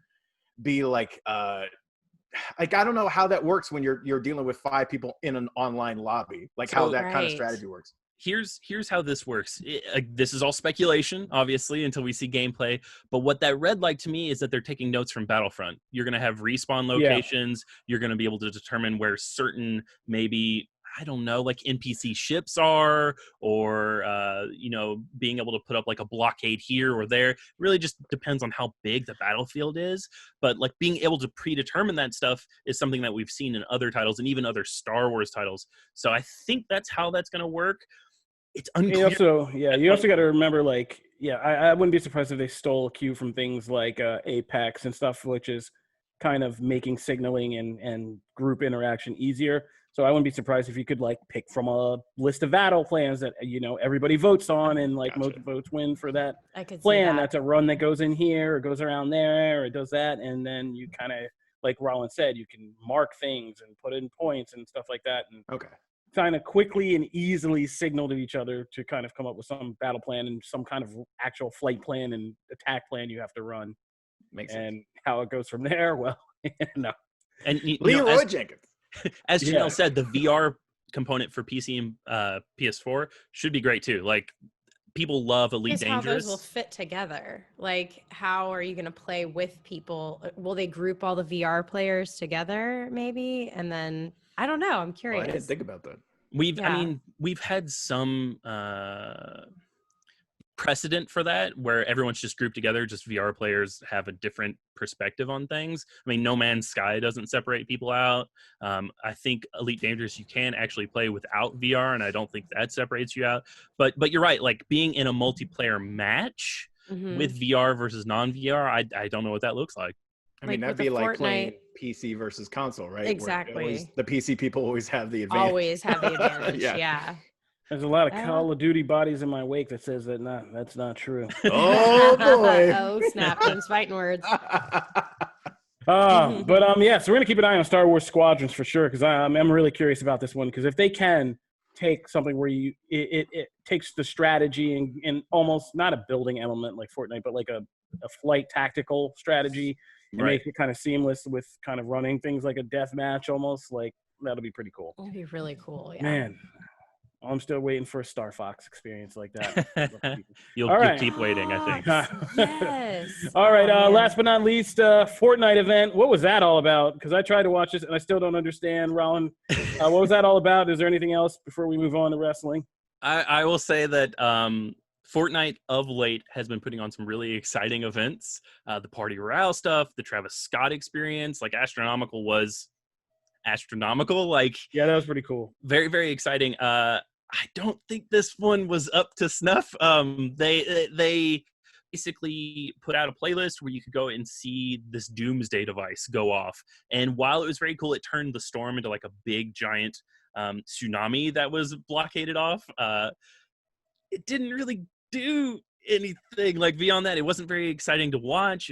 be I don't know how that works when you're dealing with 5 people in an online lobby, how that kind of strategy works. Here's how this works. This is all speculation, obviously, until we see gameplay. But what that read like to me is that they're taking notes from Battlefront. You're going to have respawn locations. Yeah. You're going to be able to determine where certain maybe, I don't know, NPC ships are, or, being able to put up a blockade here or there. It really just depends on how big the battlefield is. But being able to predetermine that stuff is something that we've seen in other titles and even other Star Wars titles. So I think that's how that's going to work. It's unclear. You also got to remember, I wouldn't be surprised if they stole a cue from things like Apex and stuff, which is kind of making signaling and group interaction easier. So I wouldn't be surprised if you could pick from a list of battle plans that everybody votes on, and most votes win for that plan. That's a run that goes in here or goes around there or it does that, and then you kind of, like Rollin said, you can mark things and put in points and stuff like that, and kind of quickly and easily signal to each other to kind of come up with some battle plan and some kind of actual flight plan and attack plan you have to run. Makes sense. And how it goes from there, well, no. And Leroy Jenkins. As Janelle said, the VR component for PC and PS4 should be great too. people love Elite How Dangerous. those will fit together. Like, how are you going to play with people? Will they group all the VR players together, maybe? And then I don't know. I'm curious. I didn't think about that. We've had some precedent for that where everyone's just grouped together. Just VR players have a different perspective on things. I mean, No Man's Sky doesn't separate people out. I think Elite Dangerous you can actually play without VR, and I don't think that separates you out. But you're right. Like being in a multiplayer match with VR versus non-VR, I don't know what that looks like. I mean, that'd be like playing PC versus console, right? Exactly. The PC people always have the advantage. Always have the advantage, yeah. There's a lot of Call of Duty bodies in my wake that says that that's not true. Oh, boy. Oh, snap. Those fighting words. So we're going to keep an eye on Star Wars Squadrons for sure, because I'm really curious about this one, because if they can take something where it takes the strategy and almost not a building element like Fortnite, but like a flight tactical strategy, and make it kind of seamless with kind of running things like a death match almost, like that'll be pretty cool. That'd be really cool, yeah. Man, I'm still waiting for a Star Fox experience like that. You'll keep waiting, I think. Yes. All right, last but not least, Fortnite event. What was that all about? Because I tried to watch this and I still don't understand, Rollin. What was that all about? Is there anything else before we move on to wrestling? I will say that Fortnite of late has been putting on some really exciting events. The Party Royale stuff, the Travis Scott experience, like Astronomical was astronomical. Like, yeah, that was pretty cool. Very, very exciting. I don't think this one was up to snuff. They basically put out a playlist where you could go and see this doomsday device go off. And while it was very cool, it turned the storm into like a big giant tsunami that was blockaded off. It didn't really do anything like beyond that. It wasn't very exciting to watch.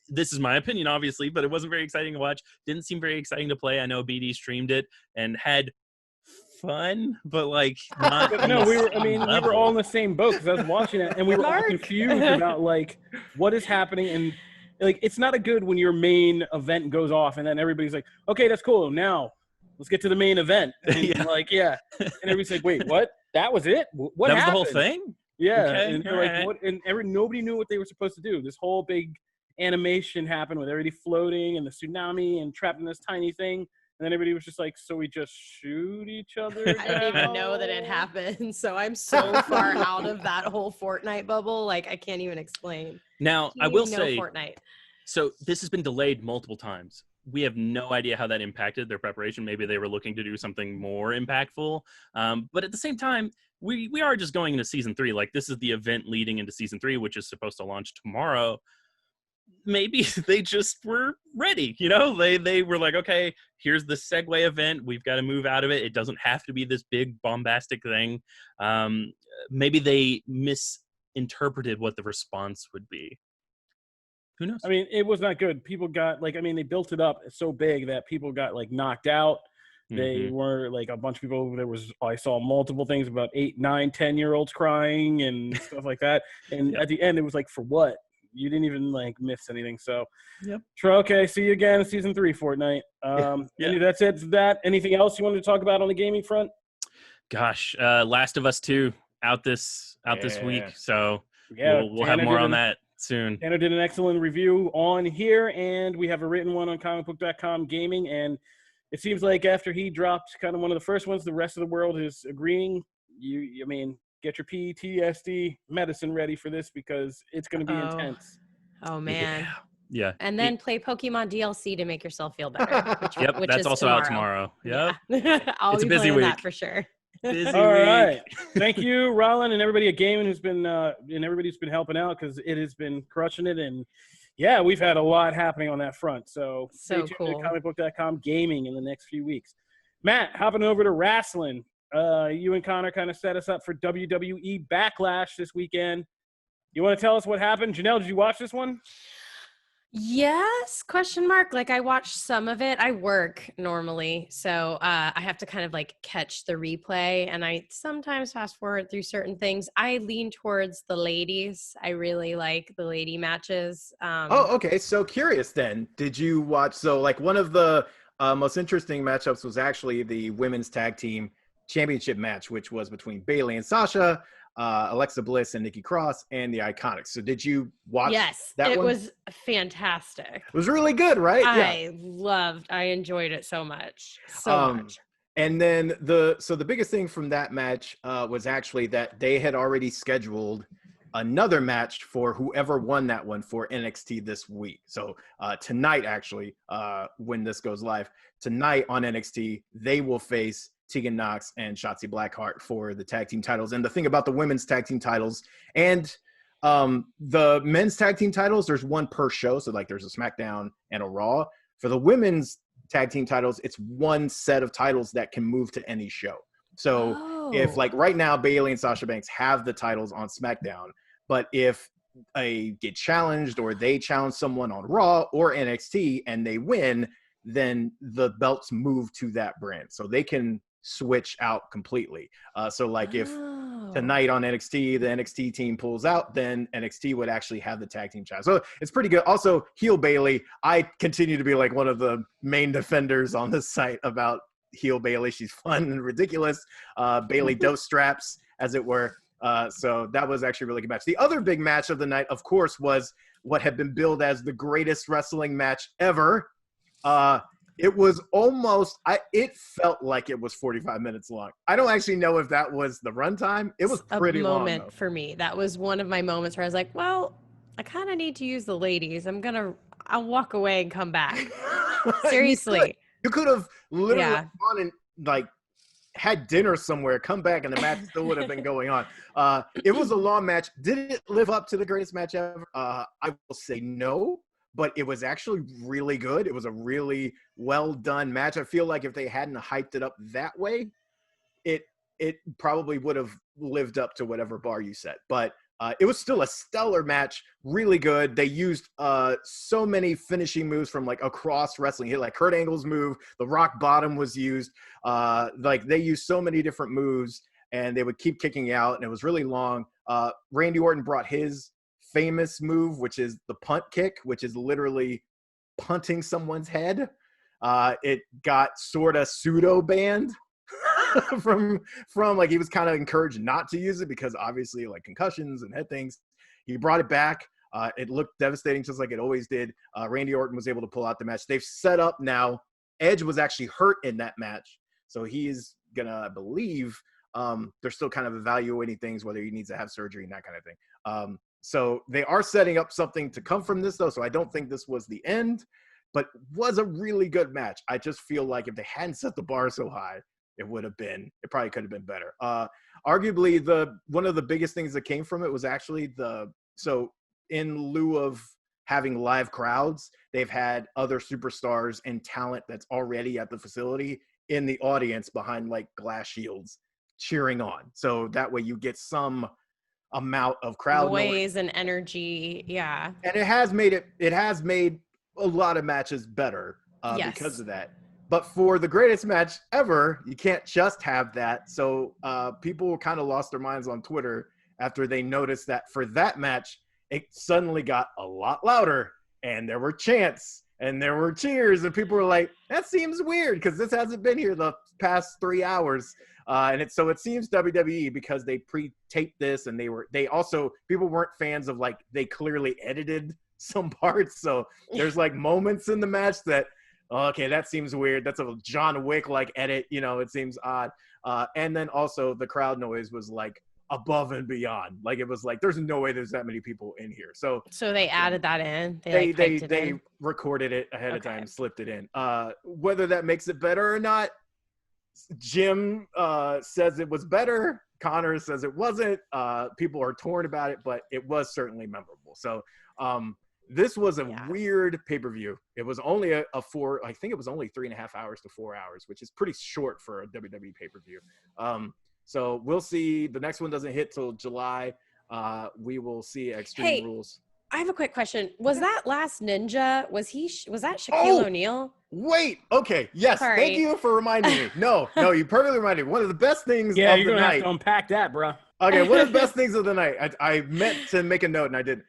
This is my opinion, obviously, but it wasn't very exciting to watch. Didn't seem very exciting to play. I know BD streamed it and had fun, but like not. No, we were all in the same boat because I was watching it and we were all confused about like what is happening, and like it's not a good when your main event goes off and then everybody's like, okay, that's cool. Now let's get to the main event. And and everybody's like, wait, what? That was it? What happened? That was the whole thing? Yeah, okay, and they're like, what? And nobody knew what they were supposed to do. This whole big animation happened with everybody floating and the tsunami and trapped in this tiny thing. And then everybody was just like, so we just shoot each other? I didn't even know that it happened. So I'm so far out of that whole Fortnite bubble. Like, I can't even explain. Now, I will say, Fortnite. So this has been delayed multiple times. We have no idea how that impacted their preparation. Maybe they were looking to do something more impactful. But at the same time, we are just going into season 3. Like, this is the event leading into season 3, which is supposed to launch tomorrow. Maybe they just were ready, they were like, okay, here's the segue event. We've got to move out of it. It doesn't have to be this big bombastic thing. Maybe they misinterpreted what the response would be. Who knows? I mean, it was not good. People got they built it up so big that people got like knocked out. They were like a bunch of people. I saw multiple things about 8, 9, 10-year-olds crying and stuff like that. And at the end, it was like, for what? You didn't even like miss anything. So, okay. See you again in season 3, Fortnite. That's it. For that. Anything else you wanted to talk about on the gaming front? Gosh, Last of Us 2 out this week. So we'll have more on that soon. Tanner did an excellent review on here, and we have a written one on Comicbook.com gaming. And it seems like after he dropped kind of one of the first ones, the rest of the world is agreeing. Get your PTSD medicine ready for this because it's going to be intense. Oh, man. Yeah. And then play Pokemon DLC to make yourself feel better. Which that's is also out tomorrow. Yeah. It's a busy week. That for sure. Busy All week. right. Thank you, Rollin, and everybody at Gaming who's been and everybody who's been helping out because it has been crushing it. And yeah, we've had a lot happening on that front. So stay tuned cool. to Comicbook.com gaming in the next few weeks. Matt, hopping over to wrestling. You and Connor kind of set us up for WWE Backlash this weekend. You want to tell us what happened? Janelle, did you watch this one? Yes, ? Like, I watched some of it. I work normally, so I have to kind of like catch the replay, and I sometimes fast forward through certain things. I lean towards the ladies. I really like the lady matches. Okay. So curious then. Did you watch? So like one of the most interesting matchups was actually the women's tag team championship match, which was between Bayley and Sasha. Alexa Bliss and Nikki Cross and the Iconics. So did you watch that one? It was fantastic. It was really good, right? I enjoyed it so much. So much. And then the biggest thing from that match was actually that they had already scheduled another match for whoever won that one for NXT this week. So tonight, actually, when this goes live, tonight on NXT, they will face Tegan Nox and Shotzi Blackheart for the tag team titles. And the thing about the women's tag team titles and the men's tag team titles, there's one per show. So like there's a SmackDown and a Raw. For the women's tag team titles, it's one set of titles that can move to any show. So if like right now Bayley and Sasha Banks have the titles on SmackDown, but if they get challenged or they challenge someone on Raw or NXT and they win, then the belts move to that brand. So they can switch out completely. So like if tonight on NXT, the NXT team pulls out, then NXT would actually have the tag team challenge. So it's pretty good. Also, heel Bayley, I continue to be like one of the main defenders on this site about heel Bayley. She's fun and ridiculous. Bayley dose straps, as it were. So that was actually a really good match. The other big match of the night, of course, was what had been billed as the greatest wrestling match ever. It was almost, it felt like it was 45 minutes long. I don't actually know if that was the runtime. It was pretty long. A moment for me. That was one of my moments where I was like, well, I kind of need to use the ladies. I'll walk away and come back. Seriously. You could have literally gone and like had dinner somewhere, come back, and the match still would have been going on. It was a long match. Did it live up to the greatest match ever? I will say no. But it was actually really good. It was a really well done match. I feel like if they hadn't hyped it up that way, it probably would have lived up to whatever bar you set. But it was still a stellar match, really good. They used so many finishing moves from like across wrestling. Like Kurt Angle's move, the rock bottom was used. Like they used so many different moves, and they would keep kicking out, and it was really long. Randy Orton brought his famous move, which is the punt kick, which is literally punting someone's head. It got sort of pseudo banned from like he was kind of encouraged not to use it because obviously like concussions and head things. He brought it back. It looked devastating just like it always did. Randy Orton was able to pull out the match. They've set up now. Edge was actually hurt in that match, so he's gonna, I believe, they're still kind of evaluating things, whether he needs to have surgery and that kind of thing. So they are setting up something to come from this, though. So I don't think this was the end, but was a really good match. I just feel like if they hadn't set the bar so high, it probably could have been better. Arguably, one of the biggest things that came from it was actually so in lieu of having live crowds, they've had other superstars and talent that's already at the facility in the audience behind like glass shields cheering on. So that way you get some amount of crowd noise and energy. Yeah. And it has made a lot of matches better because of that. But for the greatest match ever, you can't just have that. So people kind of lost their minds on Twitter after they noticed that for that match, it suddenly got a lot louder and there were chants and there were cheers and people were like, that seems weird because this hasn't been here the past 3 hours. And it seems WWE, because they pre-taped this and people weren't fans of like, they clearly edited some parts. So there's like moments in the match that, okay, that seems weird. That's a John Wick like edit, it seems odd. And then also the crowd noise was like above and beyond. Like it was like, there's no way there's that many people in here. So they added that in. They recorded it ahead of time, slipped it in. Whether that makes it better or not, Jim says it was better. Connor says it wasn't. People are torn about it, but it was certainly memorable. So this was a weird pay-per-view. It was only I think it was only 3.5 hours to 4 hours, which is pretty short for a WWE pay-per-view. So we'll see. The next one doesn't hit till July. We will see Extreme Rules. I have a quick question. Was that last Ninja? Was that Shaquille O'Neal? Wait. Okay. Yes. Sorry. Thank you for reminding me. No, you perfectly reminded me. One of the best things of the night. Yeah, you're going to have to unpack that, bro. Okay. One of the best things of the night. I meant to make a note and I didn't.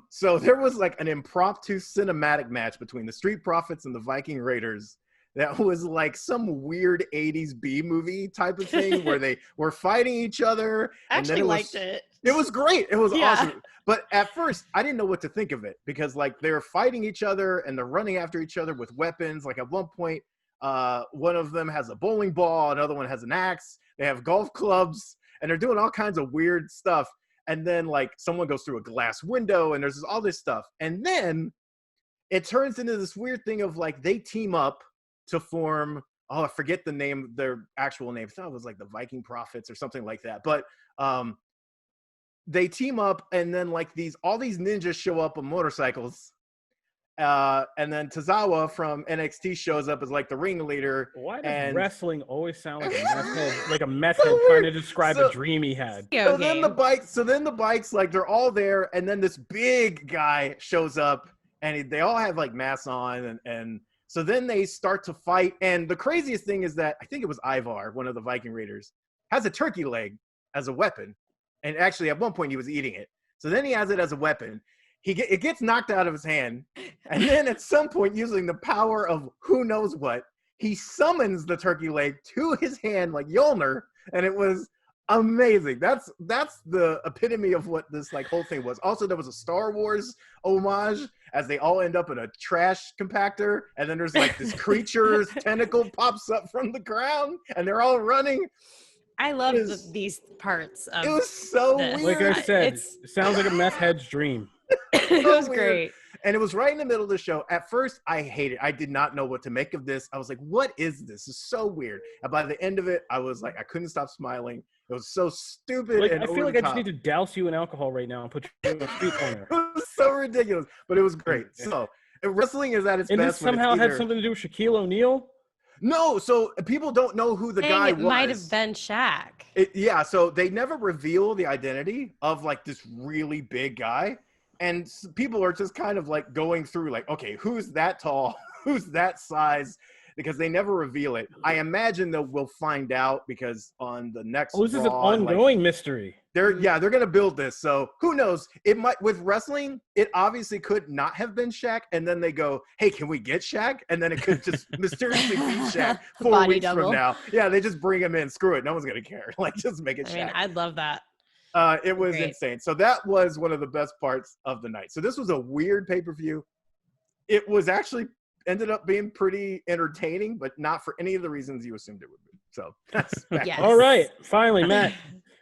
So there was like an impromptu cinematic match between the Street Profits and the Viking Raiders that was like some weird 80s B movie type of thing where they were fighting each other. I actually liked it. It was great. It was awesome. But at first, I didn't know what to think of it because like they're fighting each other and they're running after each other with weapons. Like at one point, one of them has a bowling ball, another one has an axe. They have golf clubs, and they're doing all kinds of weird stuff. And then like someone goes through a glass window, and there's all this stuff. And then it turns into this weird thing of like they team up to form. Oh, I forget the name, their actual name. I thought it was like the Viking Prophets or something like that. But they team up, and then like all these ninjas show up on motorcycles. And then Tozawa from NXT shows up as like the ringleader. Why does wrestling always sound like a meth head, like a meth head trying to describe a dream he had? So then the bikes, like they're all there, and then this big guy shows up, and they all have like masks on, and so then they start to fight. And the craziest thing is that I think it was Ivar, one of the Viking Raiders, has a turkey leg as a weapon. And actually, at one point, he was eating it. So then he has it as a weapon. It gets knocked out of his hand. And then at some point, using the power of who knows what, he summons the turkey leg to his hand like Mjolnir. And it was amazing. That's the epitome of what this like whole thing was. Also, there was a Star Wars homage as they all end up in a trash compactor. And then there's like this creature's tentacle pops up from the ground. And they're all running. I love these parts of it was so weird. Like I said, it sounds like a meth head's dream. It was great. And it was right in the middle of the show. At first, I hated it. I did not know what to make of this. I was like, what is this? It's so weird. And by the end of it, I was like, I couldn't stop smiling. It was so stupid. Like, and I feel like I just need to douse you in alcohol right now and put you in a street corner. It was so ridiculous, but it was great. So wrestling is at its best. And this somehow had something to do with Shaquille O'Neal? No, so people don't know who the guy was. It might have been Shaq. Yeah, so they never reveal the identity of like this really big guy. And people are just kind of like going through like, okay, who's that tall? Who's that size? Because they never reveal it. I imagine that we'll find out because on the next this is an ongoing mystery. They're going to build this. So who knows? It might, with wrestling, it obviously could not have been Shaq. And then they go, hey, can we get Shaq? And then it could just mysteriously be Shaq 4 weeks from now. Yeah, they just bring him in. Screw it. No one's going to care. Like, just make it Shaq. I mean, I'd love that. It was insane. So that was one of the best parts of the night. So this was a weird pay-per-view. It was actually ended up being pretty entertaining, but not for any of the reasons you assumed it would be. So that's yes. All right. Finally, Matt,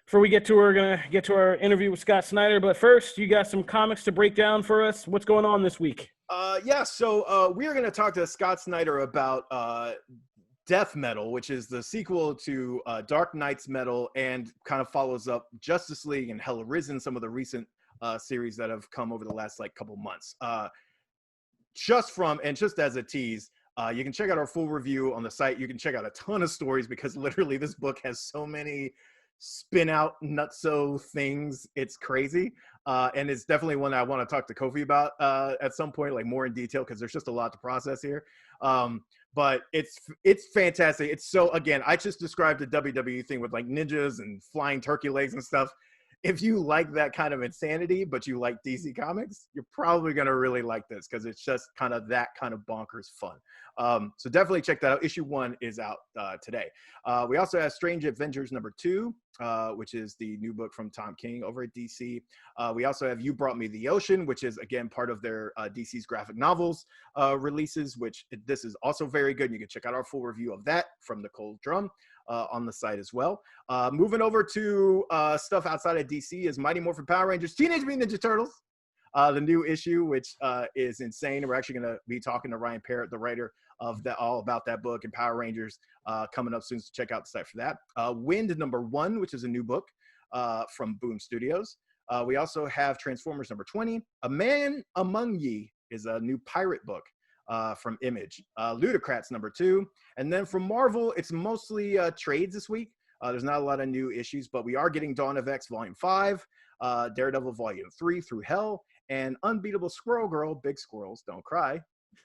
before we we're going to get to our interview with Scott Snyder. But first, you got some comics to break down for us. What's going on this week? So we are going to talk to Scott Snyder about Death Metal, which is the sequel to Dark Knight's Metal and kind of follows up Justice League and Hell Arisen, some of the recent series that have come over the last like couple months. Just as a tease, you can check out our full review on the site. You can check out a ton of stories because literally this book has so many spin out nutso things. It's crazy. And it's definitely one that I want to talk to Kofi about at some point, like more in detail, because there's just a lot to process here. But it's fantastic. It's so, again, I just described the WWE thing with like ninjas and flying turkey legs and stuff. If you like that kind of insanity, but you like DC Comics, you're probably going to really like this because it's just kind of that kind of bonkers fun. So definitely check that out. Issue 1 is out today. We also have Strange Adventures #2, which is the new book from Tom King over at DC. We also have You Brought Me the Ocean, which is, again, part of their DC's graphic novels releases, which this is also very good. You can check out our full review of that from the Cold Drum on the site as well. Moving over to stuff outside of DC is Mighty Morphin Power Rangers Teenage Mutant Ninja Turtles, the new issue, which is insane. We're actually going to be talking to Ryan Parrott, the writer of that, all about that book and Power Rangers, coming up soon. So check out the site for that. Wind #1, which is a new book from Boom Studios. We also have Transformers #20. A Man Among Ye is a new pirate book from Image. Ludocrats #2. And then from Marvel, it's mostly trades this week. There's not a lot of new issues, but we are getting Dawn of X Volume 5, Daredevil Volume 3 Through Hell, and Unbeatable Squirrel Girl, Big Squirrels Don't Cry.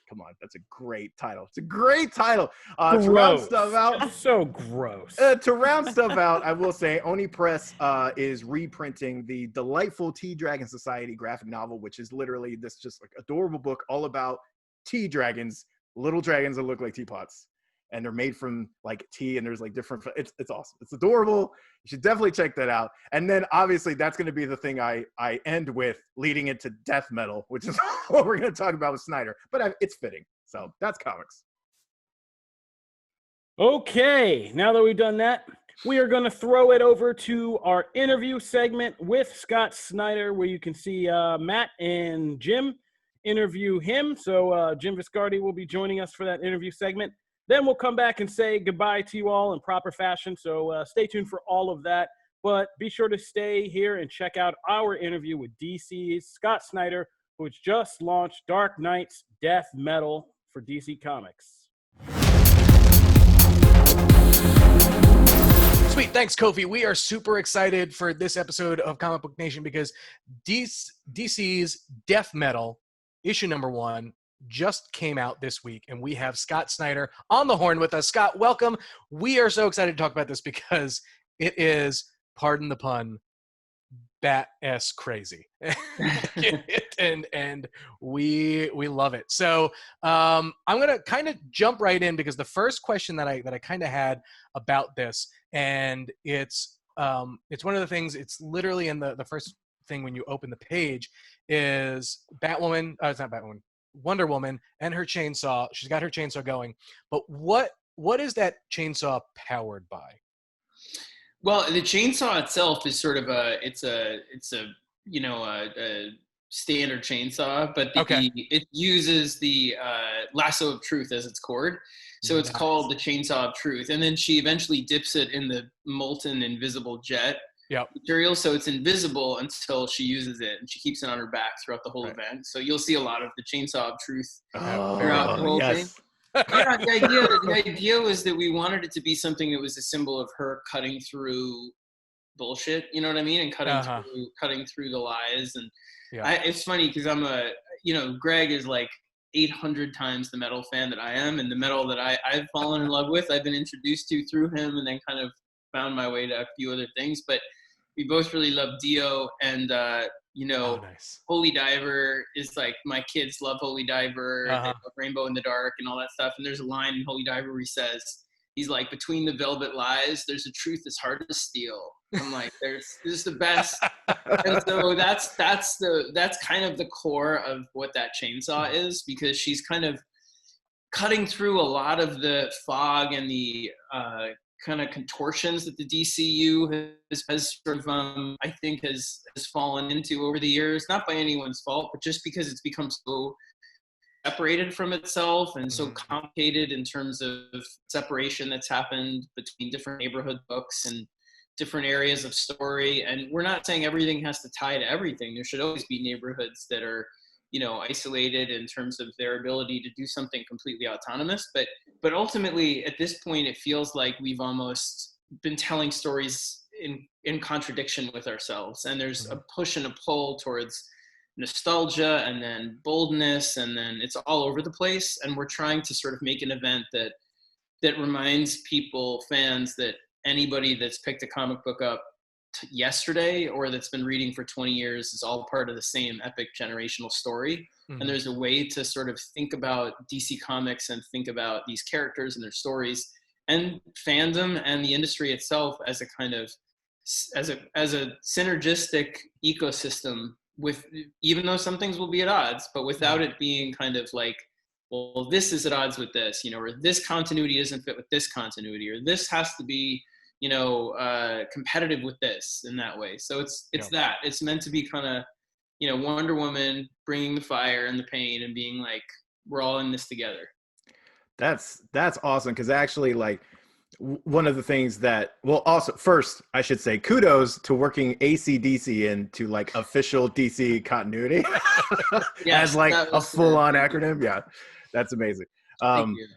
Come on, that's a great title. It's a great title. To round stuff out. So gross. To round stuff out, I will say Oni Press is reprinting the delightful Tea Dragon Society graphic novel, which is literally this just like adorable book all about tea dragons, little dragons that look like teapots. and they're made from like tea, and there's like different. It's awesome. It's adorable. You should definitely check that out. And then obviously that's going to be the thing I end with, leading into death metal, which is what we're going to talk about with Snyder. But it's fitting. So that's comics. Okay, now that we've done that, we are going to throw it over to our interview segment with Scott Snyder, where you can see Matt and Jim interview him. So Jim Viscardi will be joining us for that interview segment. Then we'll come back and say goodbye to you all in proper fashion. So stay tuned for all of that. But be sure to stay here and check out our interview with DC's Scott Snyder, which just launched Dark Knight's Death Metal for DC Comics. Sweet. Thanks, Kofi. We are super excited for this episode of Comic Book Nation because DC's Death Metal, issue number 1, just came out this week, and we have Scott Snyder on the horn with us. Scott, welcome. We are so excited to talk about this because it is, pardon the pun, bat-ass crazy. and we love it. So I'm gonna kind of jump right in because the first question that I kind of had about this, and it's one of the things, it's literally in the first thing when you open the page, is Batwoman. It's not Batwoman. Wonder Woman and her chainsaw. She's got her chainsaw going, but what is that chainsaw powered by? Well, the chainsaw itself is sort of a standard chainsaw, but it uses the lasso of truth as its cord. So it's called the chainsaw of truth. And then she eventually dips it in the molten invisible jet material. So it's invisible until she uses it, and she keeps it on her back throughout the whole event. So you'll see a lot of the chainsaw of truth throughout the whole thing. Yeah, the idea was that we wanted it to be something that was a symbol of her cutting through bullshit, you know what I mean? And cutting through the lies. And it's funny because I'm Greg is like 800 times the metal fan that I am, and the metal that I've fallen in love with, I've been introduced to through him, and then kind of found my way to a few other things. But we both really love Dio, and nice. Holy Diver is like, my kids love Holy Diver, they love Rainbow in the Dark and all that stuff. And there's a line in Holy Diver where he says, he's like, between the velvet lies, there's a truth that's hard to steal. I'm like, this is the best. And so that's kind of the core of what that chainsaw is, because she's kind of cutting through a lot of the fog and the kind of contortions that the DCU has sort of, I think has fallen into over the years, not by anyone's fault, but just because it's become so separated from itself and so complicated in terms of separation that's happened between different neighborhood books and different areas of story. And we're not saying everything has to tie to everything. There should always be neighborhoods that are, isolated in terms of their ability to do something completely autonomous. But ultimately, at this point, it feels like we've almost been telling stories in contradiction with ourselves. And there's a push and a pull towards nostalgia and then boldness, and then it's all over the place. And we're trying to sort of make an event that reminds people, fans, that anybody that's picked a comic book up yesterday or that's been reading for 20 years is all part of the same epic generational story. And there's a way to sort of think about DC Comics and think about these characters and their stories and fandom and the industry itself as a kind of as a synergistic ecosystem, with, even though some things will be at odds, but without it being kind of like, well, this is at odds with this, or this continuity doesn't fit with this continuity, or this has to be competitive with this in that way. So it's that it's meant to be kind of, Wonder Woman bringing the fire and the pain and being like, we're all in this together. That's awesome. Cause actually, like, one of the things that, well, also first I should say kudos to working ACDC into like official DC continuity as like a full-on acronym. Yeah, that's amazing. Thank you.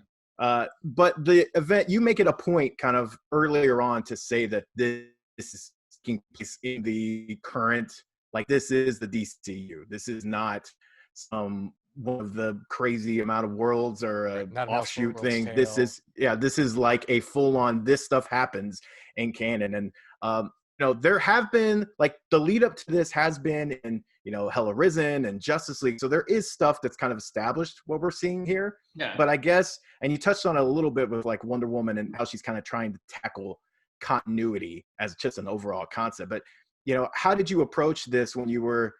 But the event, you make it a point kind of earlier on to say that this is taking place in the current, like, this is the DCU. This is not some one of the crazy amount of worlds or an offshoot thing. This is like a full-on, this stuff happens in canon. And there have been, like, the lead up to this has been, and Hell Arisen and Justice League. So there is stuff that's kind of established what we're seeing here. Yeah. But I guess, and you touched on it a little bit with like Wonder Woman and how she's kind of trying to tackle continuity as just an overall concept. But, how did you approach this when you were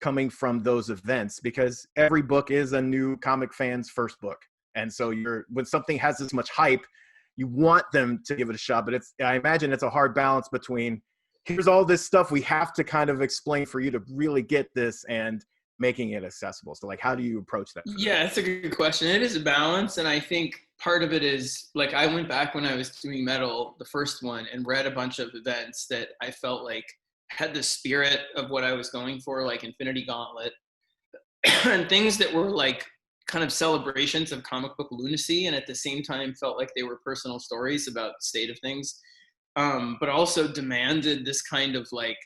coming from those events? Because every book is a new comic fan's first book. And so when something has this much hype, you want them to give it a shot. But I imagine it's a hard balance between, here's all this stuff we have to kind of explain for you to really get this, and making it accessible. So like, how do you approach that? Yeah, that's a good question. It is a balance. And I think part of it is like, I went back when I was doing Metal, the first one, and read a bunch of events that I felt like had the spirit of what I was going for, like Infinity Gauntlet, and things that were like kind of celebrations of comic book lunacy, and at the same time felt like they were personal stories about the state of things, but also demanded this kind of like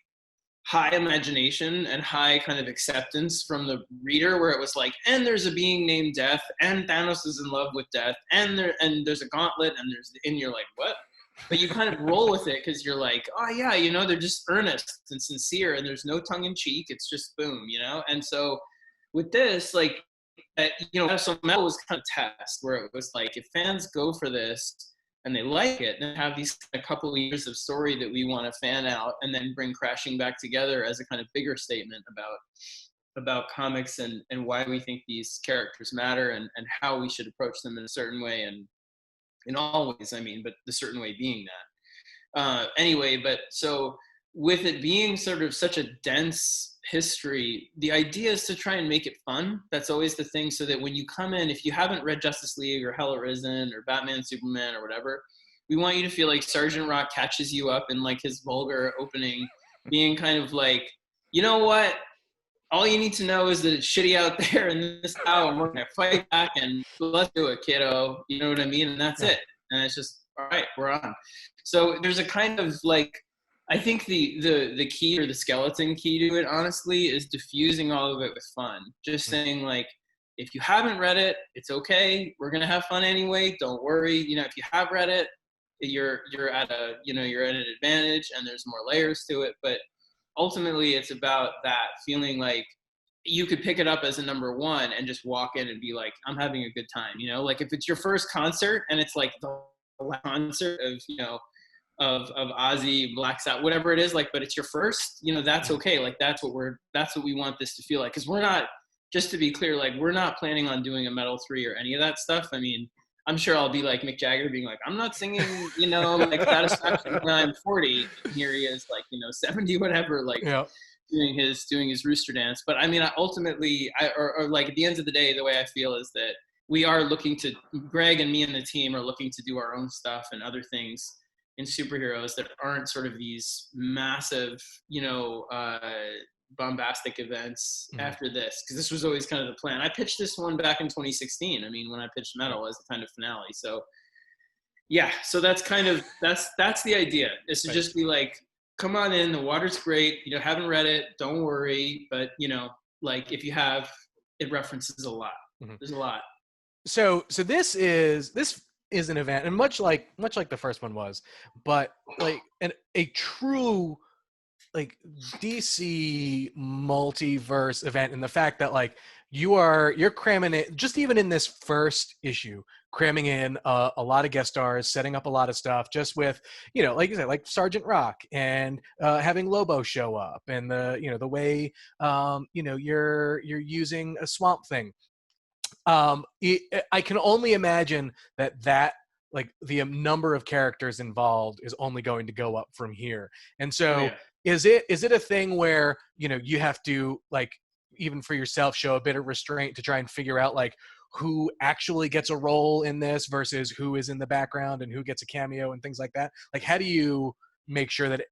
high imagination and high kind of acceptance from the reader, where it was like, and there's a being named Death, and Thanos is in love with Death, and there's a gauntlet, and you're like, what? But you kind of roll with it because you're like, oh yeah, they're just earnest and sincere, and there's no tongue in cheek. It's just boom, And so with this, like, so Metal was kind of test where it was like, if fans go for this and they like it, then have these a couple of years of story that we want to fan out and then bring crashing back together as a kind of bigger statement about comics and why we think these characters matter and how we should approach them in a certain way, and in all ways, but the certain way being that. Anyway, but so with it being sort of such a dense history, the idea is to try and make it fun. That's always the thing, so that when you come in, if you haven't read Justice League or Hell Arisen or Batman, Superman or whatever, we want you to feel like Sergeant Rock catches you up in like his vulgar opening, being kind of like, you know what? All you need to know is that it's shitty out there in this town, and we're going to fight back, and let's do it, kiddo. You know what I mean? And that's it. And it's just, all right, we're on. So there's a kind of like, I think the key, or the skeleton key to it, honestly, is diffusing all of it with fun. Just saying like, if you haven't read it, it's okay. We're going to have fun anyway. Don't worry. If you have read it, you're at an advantage, and there's more layers to it. But ultimately, it's about that feeling like you could pick it up as a number one and just walk in and be like, I'm having a good time. Like if it's your first concert and it's like the last concert of Ozzy, Black Sabbath, whatever it is, like, but it's your first, that's okay. Like that's what we want this to feel like. Cause we're not, just to be clear, like we're not planning on doing a Metal 3 or any of that stuff. I'm sure I'll be like Mick Jagger being like, I'm not singing, like Satisfaction when I'm 40. And here he is like, 70, whatever, like doing his rooster dance. But ultimately, or like at the end of the day, the way I feel is that we are looking to, Greg and me and the team are looking to do our own stuff and other things in superheroes that aren't sort of these massive, bombastic events after this, because this was always kind of the plan. I pitched this one back in 2016. When I pitched Metal as the kind of finale. So yeah, so that's kind of that's the idea, is to just be like, come on in, the water's great, haven't read it, don't worry, but like if you have, it references a lot. There's a lot. So this is an event, and much like the first one was, but like a true like DC multiverse event, in the fact that like you're cramming it, just even in this first issue, cramming in a lot of guest stars, setting up a lot of stuff, just with like you said, like Sergeant Rock, and having Lobo show up, and the way you're using a Swamp Thing. I can only imagine that like the number of characters involved is only going to go up from here. And so is it a thing where, you have to, like, even for yourself, show a bit of restraint to try and figure out like who actually gets a role in this versus who is in the background and who gets a cameo and things like that? Like, how do you make sure that,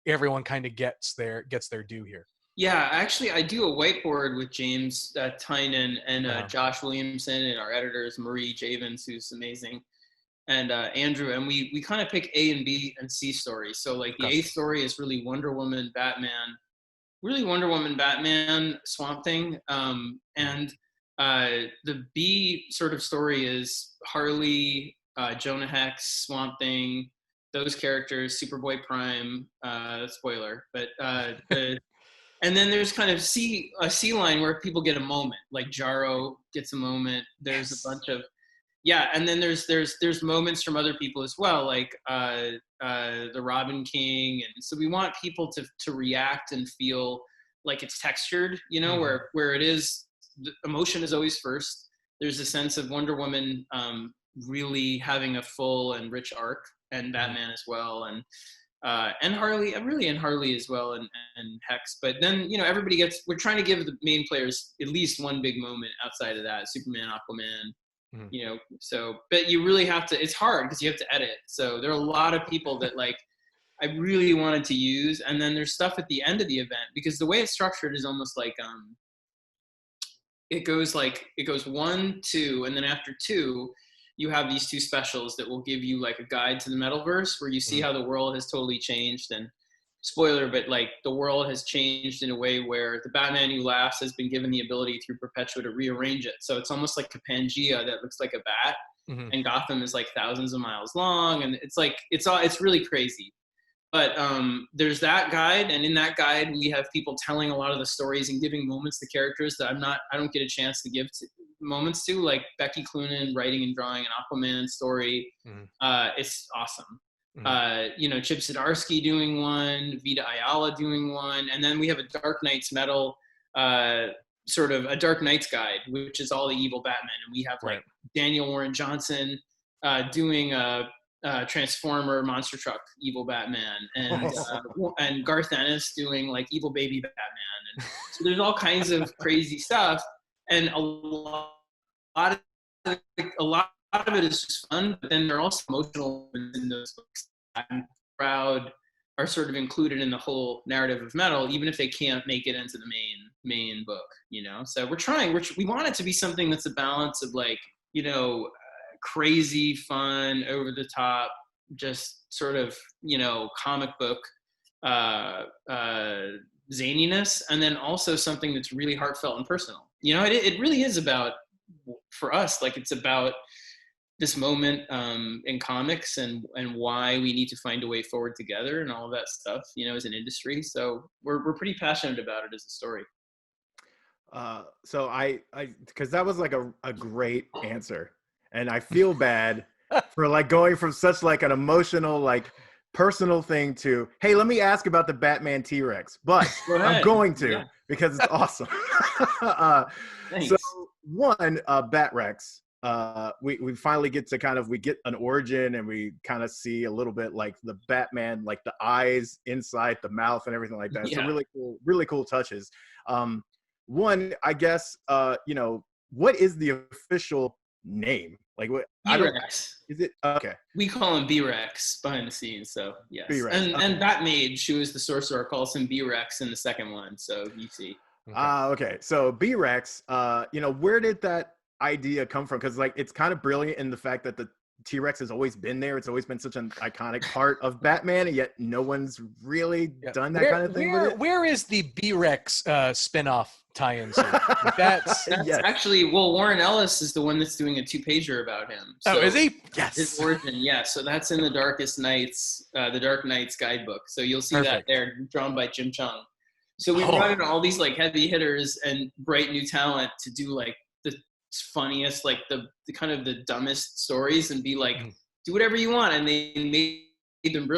everyone kind of gets their due here? Yeah, actually, I do a whiteboard with James Tynan and Josh Williamson, and our editors, Marie Javins, who's amazing, and Andrew, and we kind of pick A and B and C stories. So like the A story is really Wonder Woman, Batman, Swamp Thing, and the B sort of story is Harley, Jonah Hex, Swamp Thing, those characters, Superboy Prime, spoiler, but And then there's kind of a C line where people get a moment, like Jaro gets a moment. There's a bunch of, and then there's moments from other people as well, like the Robin King. And so we want people to react and feel like it's textured, you know, where it is, the emotion is always first. There's a sense of Wonder Woman really having a full and rich arc, and Batman as well, and Harley, and Harley as well, and Hex. But then, you know, we're trying to give the main players at least one big moment outside of that, Superman, Aquaman, you know, so, but you really have to, it's hard because you have to edit. So there are a lot of people that like, I really wanted to use, and then there's stuff at the end of the event, because the way it's structured is almost like, it goes 1, 2, and then after 2, you have these 2 specials that will give you like a guide to the Metalverse, where you see how the world has totally changed. And spoiler, but like the world has changed in a way where the Batman Who Laughs has been given the ability through Perpetua to rearrange it. So it's almost like a Pangea that looks like a bat, and Gotham is like thousands of miles long, and it's like it's really crazy. But there's that guide, and in that guide we have people telling a lot of the stories and giving moments to characters that I don't get a chance to give moments to, like Becky Cloonan writing and drawing an Aquaman story. It's awesome. You know, Chip Zdarsky doing one, Vita Ayala doing one, and then we have a Dark Knight's Metal, sort of a Dark Knight's guide, which is all the evil Batman, and we have like Daniel Warren Johnson doing a Transformer monster truck evil Batman, and Garth Ennis doing like evil baby Batman, and so there's all kinds of crazy stuff, and a lot of it is just fun, but then there are also emotional in those books. I'm proud are sort of included in the whole narrative of Metal, even if they can't make it into the main book, you know. So we want it to be something that's a balance of like, you know, crazy fun, over the top, just sort of, you know, comic book zaniness, and then also something that's really heartfelt and personal. You know, it really is about, for us, like it's about this moment in comics and why we need to find a way forward together and all of that stuff, you know, as an industry. So we're pretty passionate about it as a story. So I because that was like a great answer. And I feel bad for like going from such like an emotional, like personal thing to, hey, let me ask about the Batman T-Rex, but I'm going to because it's awesome. So one, Bat-Rex, we finally get to we get an origin, and we kind of see a little bit like the Batman, like the eyes inside the mouth and everything like that. So really cool touches. One, I guess, you know, what is the official name? Like what? B-Rex. Is it okay? We call him B-Rex behind the scenes, so yes. B-Rex. And Batmage, who is the sorcerer, calls him B-Rex in the second one. So you see. Okay. So B-Rex, you know, where did that idea come from? Because like it's kind of brilliant in the fact that the T-Rex has always been there. It's always been such an iconic part of Batman, and yet no one's really done that kind of thing with it. Where is the B-Rex spinoff tie-in? That's actually, Warren Ellis is the one that's doing a 2-pager about him. So is he? Yes. His origin, so that's in the Darkest Nights, the Dark Knights guidebook. So you'll see that there, drawn by Jim Chung. So we brought in all these like heavy hitters and bright new talent to do like the funniest, like the kind of the dumbest stories, and be like, do whatever you want, and they made them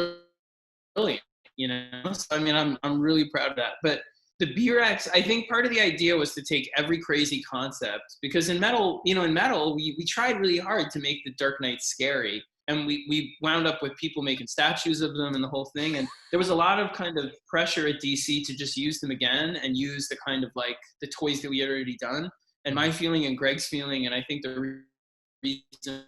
brilliant, you know. So I mean, I'm really proud of that. But the B-Rex, I think part of the idea was to take every crazy concept, because in Metal, we tried really hard to make the Dark Knight scary, and we wound up with people making statues of them and the whole thing. And there was a lot of kind of pressure at DC to just use them again and use the kind of like the toys that we had already done. And my feeling and Greg's feeling, and I think the reason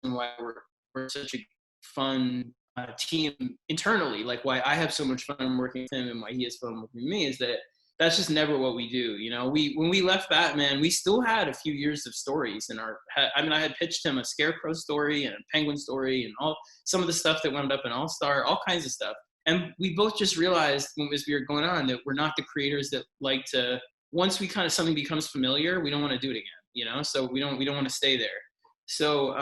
why we're such a fun team internally, like why I have so much fun working with him and why he has fun working with me, is that that's just never what we do. You know, when we left Batman, we still had a few years of stories in our head. I mean, I had pitched him a Scarecrow story and a Penguin story and some of the stuff that wound up in All-Star, all kinds of stuff. And we both just realized as we were going on that we're not the creators that like to, once we kind of something becomes familiar, we don't want to do it again, you know? So we don't want to stay there. So,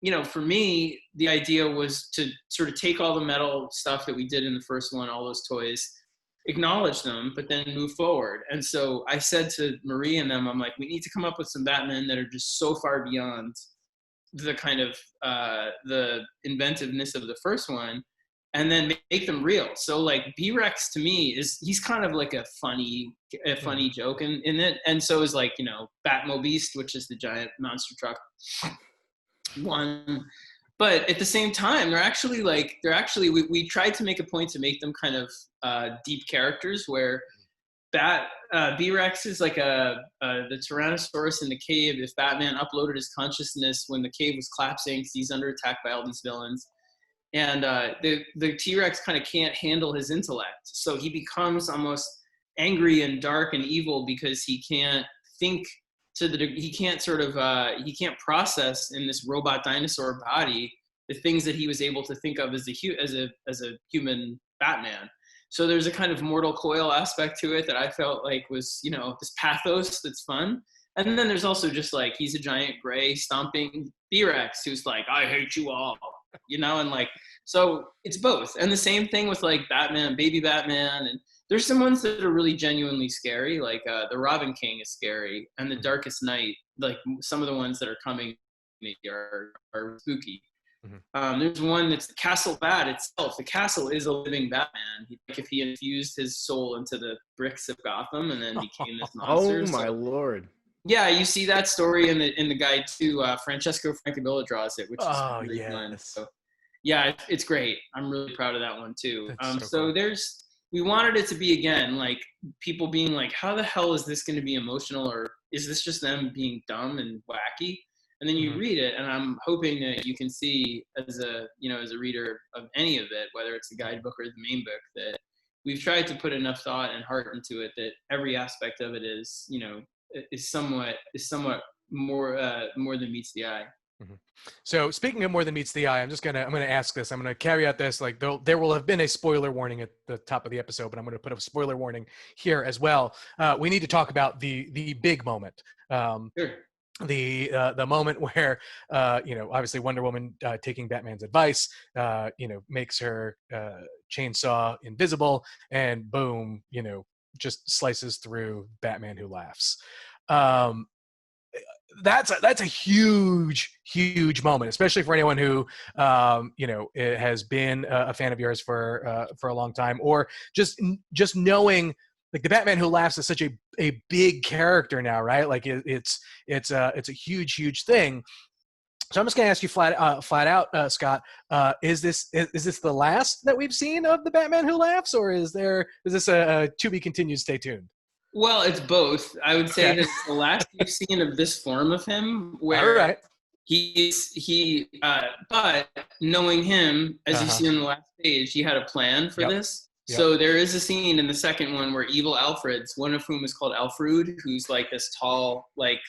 you know, for me, the idea was to sort of take all the Metal stuff that we did in the first one, all those toys, acknowledge them, but then move forward. And so I said to Marie and them, I'm like, we need to come up with some Batmen that are just so far beyond the kind of the inventiveness of the first one, and then make them real. So like B-Rex to me he's kind of like a funny joke in it. And so is like, Batmobeast, which is the giant monster truck one. But at the same time, we tried to make a point to make them kind of deep characters, where B-Rex is like the Tyrannosaurus in the cave. If Batman uploaded his consciousness when the cave was collapsing, because he's under attack by all these villains, and the T-Rex kind of can't handle his intellect, so he becomes almost angry and dark and evil because he can't think he can't process in this robot dinosaur body the things that he was able to think of as a human Batman. So there's a kind of mortal coil aspect to it that I felt like was, this pathos that's fun. And then there's also just like, he's a giant gray stomping B-Rex who's like, I hate you all, and like, so it's both. And the same thing with like Batman, Baby Batman. And there's some ones that are really genuinely scary. Like the Robin King is scary, and the Darkest Night, like some of the ones that are coming are spooky. Mm-hmm. There's one that's the Castle Bat itself. The castle is a living Batman. If he infused his soul into the bricks of Gotham and then became this monster. Oh my lord! Yeah, you see that story in the guide too. Francesco Francavilla draws it, which is really fun. So yeah, it's great. I'm really proud of that one too. So cool. We wanted it to be again like people being like, how the hell is this going to be emotional, or is this just them being dumb and wacky? And then you read it, and I'm hoping that you can see as a reader of any of it, whether it's the guidebook or the main book, that we've tried to put enough thought and heart into it that every aspect of it is somewhat more than meets the eye. Mm-hmm. So speaking of more than meets the eye, I'm gonna ask this. I'm gonna caveat this. Like there will have been a spoiler warning at the top of the episode, but I'm gonna put a spoiler warning here as well. We need to talk about the big moment. Sure. The moment where obviously Wonder Woman taking Batman's advice makes her chainsaw invisible, and boom, just slices through Batman Who Laughs. That's a huge moment, especially for anyone who has been a fan of yours for a long time, or just knowing. Like the Batman Who Laughs is such a big character now, right? Like it's a huge thing. So I'm just gonna ask you flat out, Scott, is this the last that we've seen of the Batman Who Laughs, or is this a to be continued? Stay tuned. Well, it's both. I would say that it's the last you've seen of this form of him, where but knowing him, as you see on the last page, he had a plan for this. Yep. So there is a scene in the second one where evil Alfreds, one of whom is called Alfred, who's like this tall, like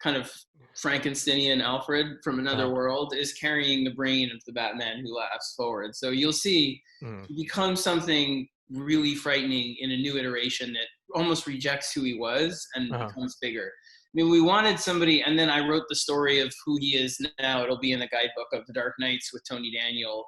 kind of Frankensteinian Alfred from another world, is carrying the brain of the Batman Who Laughs forward. So you'll see he becomes something really frightening in a new iteration that almost rejects who he was and becomes bigger. I mean, we wanted somebody, and then I wrote the story of who he is now. It'll be in the guidebook of The Dark Knights with Tony Daniel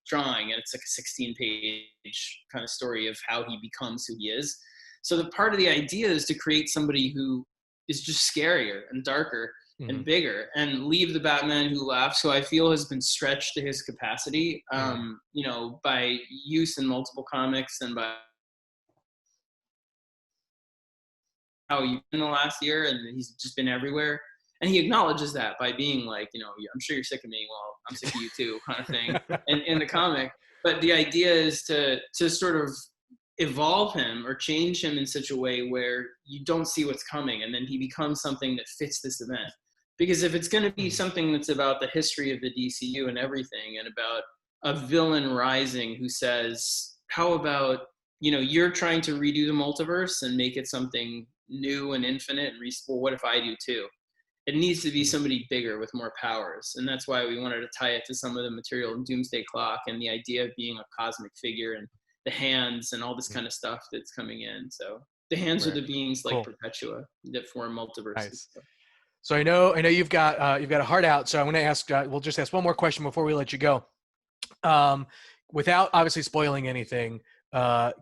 drawing, and it's like a 16-page kind of story of how he becomes who he is. So the part of the idea is to create somebody who is just scarier and darker and bigger, and leave the Batman Who Laughs, who I feel has been stretched to his capacity, by use in multiple comics and by how you've been the last year, and he's just been everywhere. And he acknowledges that by being like, I'm sure you're sick of me. Well, I'm sick of you too, kind of thing in the comic. But the idea is to sort of evolve him or change him in such a way where you don't see what's coming, and then he becomes something that fits this event. Because if it's going to be something that's about the history of the DCU and everything, and about a villain rising who says, how about, you're trying to redo the multiverse and make it something new and infinite, and well, what if I do too? It needs to be somebody bigger with more powers, and that's why we wanted to tie it to some of the material in Doomsday Clock and the idea of being a cosmic figure and the hands and all this kind of stuff that's coming in. So the hands are the beings like Perpetua that form multiverses. Nice. So I know you've got a heart out. So I'm going to ask. We'll just ask one more question before we let you go. Without obviously spoiling anything,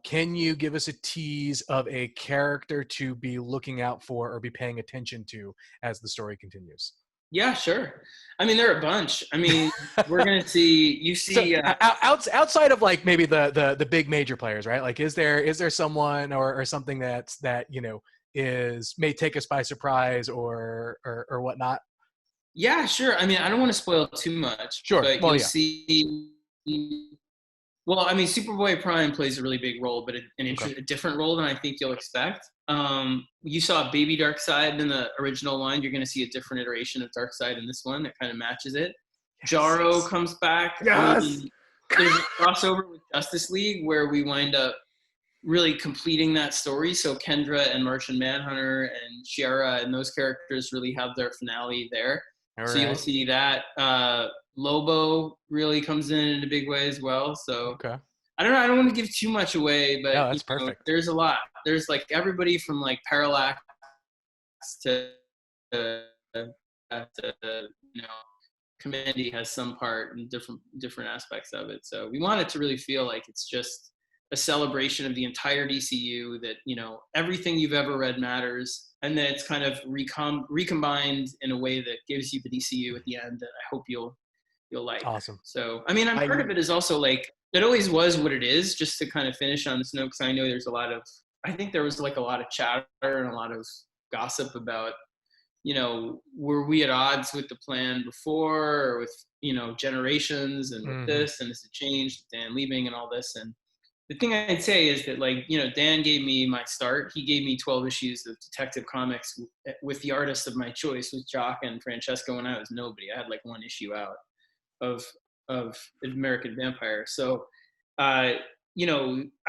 Can you give us a tease of a character to be looking out for or be paying attention to as the story continues? Yeah, sure. I mean, there are a bunch. I mean, we're gonna see. So, outside of like maybe the big major players, right? Like, is there someone or something that may take us by surprise or whatnot? Yeah, sure. I mean, I don't want to spoil too much. Sure. But you'll see. Well, I mean, Superboy Prime plays a really big role, but a different role than I think you'll expect. You saw Baby Darkseid in the original line. You're going to see a different iteration of Darkseid in this one that kind of matches it. Yes. Jaro comes back. Yes. There's a crossover with Justice League where we wind up really completing that story. So Kendra and Martian Manhunter and Shiera and those characters really have their finale there. All so you'll see that. Lobo really comes in a big way as well. So I don't know. I don't want to give too much away, but no, that's perfect. There's a lot. There's like everybody from like Parallax to Commandy has some part in different aspects of it. So we want it to really feel like it's just a celebration of the entire DCU, that, everything you've ever read matters, and that it's kind of recombined in a way that gives you the DCU at the end that I hope you'll like. Awesome. So, I mean, part of it is also like, it always was what it is, just to kind of finish on this note, because I know there's I think there was like a lot of chatter and a lot of gossip about, were we at odds with the plan before, or with, Generations and with this, and has it changed, Dan leaving and all this. And the thing I'd say is that, like, Dan gave me my start. He gave me 12 issues of Detective Comics with the artist of my choice, with Jock and Francesco, when I was nobody. I had like one issue out of American Vampire. So, I'll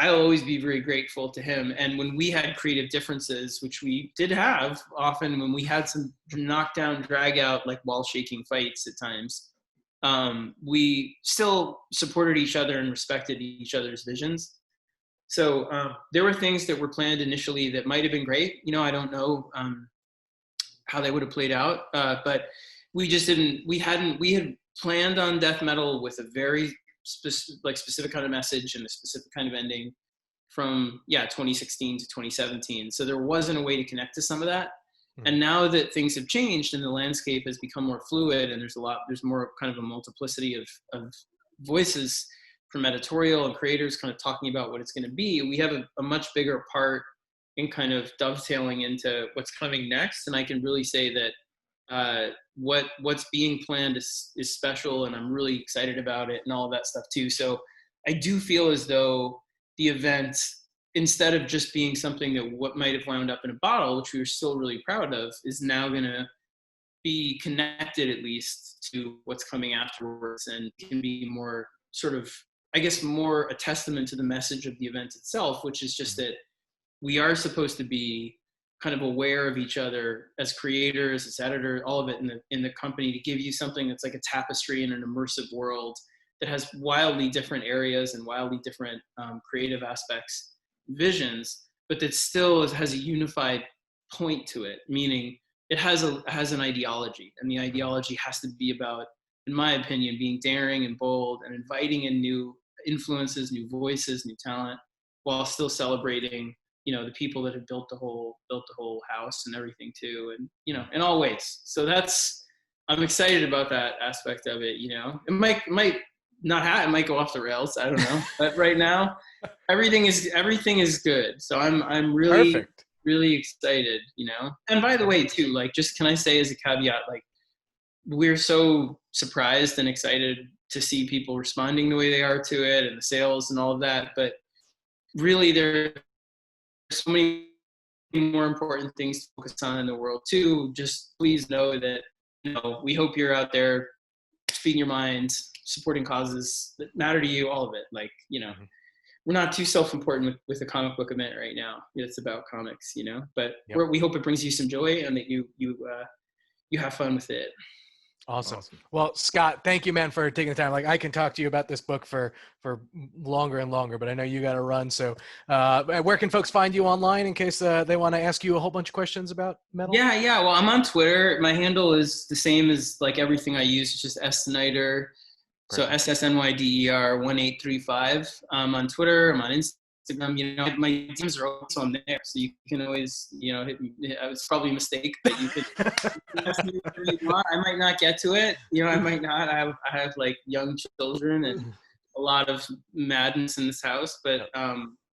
always be very grateful to him. And when we had creative differences, which we did have often, when we had some knockdown, drag out, like wall shaking fights at times, we still supported each other and respected each other's visions. So there were things that were planned initially that might have been great. I don't know how they would have played out, but we just didn't. We had planned on death metal with a very specific kind of message and a specific kind of ending from 2016 to 2017. So there wasn't a way to connect to some of that. And now that things have changed and the landscape has become more fluid, and there's more kind of a multiplicity of voices from editorial and creators kind of talking about what it's going to be, we have a much bigger part in kind of dovetailing into what's coming next. And I can really say that what's being planned is special, and I'm really excited about it and all of that stuff too. So I do feel as though the event, instead of just being something that what might have wound up in a bottle, which we were still really proud of, is now going to be connected at least to what's coming afterwards, and can be more sort of, I guess, more a testament to the message of the event itself, which is just that we are supposed to be kind of aware of each other as creators, as editors, all of it in the company, to give you something that's like a tapestry in an immersive world that has wildly different areas and wildly different creative aspects, visions, but that still has a unified point to it, meaning it has an ideology, and the ideology has to be about, in my opinion, being daring and bold and inviting in new influences, new voices, new talent, while still celebrating the people that have built the whole house and everything too, and in all ways. So I'm excited about that aspect of it. It might not have, it might go off the rails, I don't know, but right now everything is good. So I'm really perfect. Really excited, And by the way too, like, just can I say as a caveat, like, we're so surprised and excited to see people responding the way they are to it, and the sales and all of that, but really there's so many more important things to focus on in the world too. Just please know that, we hope you're out there speaking your mind, supporting causes that matter to you, all of it. Like, we're not too self-important with the comic book event right now. It's about comics, but we hope it brings you some joy, and that you have fun with it. Awesome. Well, Scott, thank you, man, for taking the time. Like, I can talk to you about this book for longer and longer, but I know you got to run. So where can folks find you online in case they want to ask you a whole bunch of questions about metal? Yeah. Well, I'm on Twitter. My handle is the same as like everything I use. It's just S Snyder. So SSNYDER 1835. I'm on Twitter. I'm on Instagram. Instagram. You know, my DMs are always on there, so you can always, you know, hit me. It's probably a mistake, but you could ask me whatever you want. I might not get to it. You know, I might not. I have like young children and a lot of madness in this house, but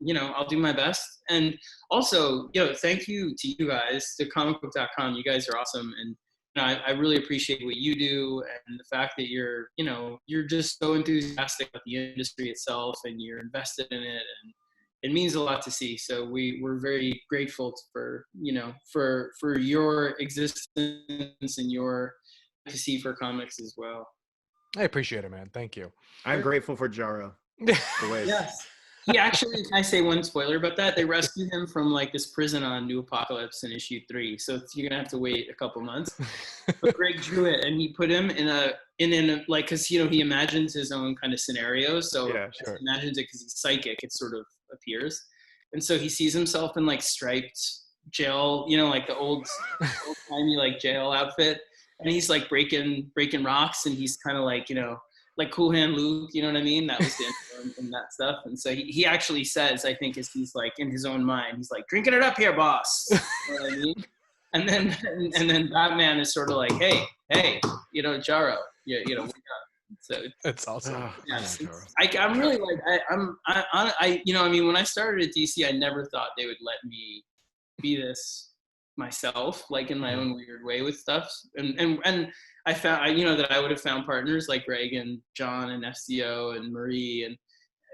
you know, I'll do my best. And also, you know, thank you to you guys, to Comicbook.com. You guys are awesome, and you know, I really appreciate what you do, and the fact that you're, you know, you're just so enthusiastic about the industry itself, and you're invested in it, and it means a lot to see. So we're very grateful for, you know, for your existence and your advocacy for comics as well. I appreciate it, man. Thank you. I'm grateful for Jaro. Yes. He actually, can I say one spoiler about that? They rescued him from like this prison on New Apocalypse in issue 3. So you're gonna have to wait a couple months. But Greg drew it, and he put him in a like, cause you know, he imagines his own kind of scenarios. So yeah, sure. he imagines it because he's psychic. It sort of appears, and so he sees himself in like striped jail, you know, like the old timey like jail outfit, and he's like breaking rocks, and he's kind of like, you know, like Cool Hand Luke, you know what I mean? That was the intro and that stuff. And so he actually says, I think, as he's like in his own mind, he's like, drinking it up here, boss. You know what I mean? And then Batman is sort of like, hey, you know, Jaro, you know, wake up. So it's awesome. Yes, I'm really like, I you know, I mean, when I started at DC, I never thought they would let me be this myself, like in my own weird way with stuff. And I found, you know, that I would have found partners like Greg and John and FCO and Marie and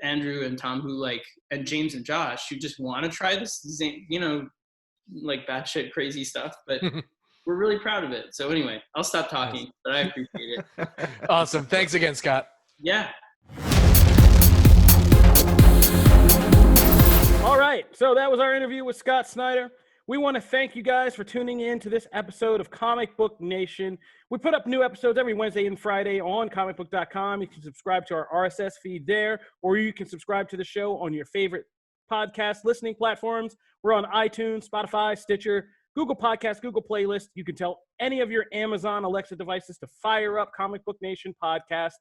Andrew and Tom, who like, and James and Josh, who just want to try this, you know, like batshit crazy stuff, but we're really proud of it. So anyway, I'll stop talking, but I appreciate it. Awesome. Thanks again, Scott. Yeah. All right. So that was our interview with Scott Snyder. We want to thank you guys for tuning in to this episode of Comic Book Nation. We put up new episodes every Wednesday and Friday on Comicbook.com. You can subscribe to our RSS feed there, or you can subscribe to the show on your favorite podcast listening platforms. We're on iTunes, Spotify, Stitcher, Google Podcasts, Google Playlist. You can tell any of your Amazon Alexa devices to fire up Comic Book Nation podcast,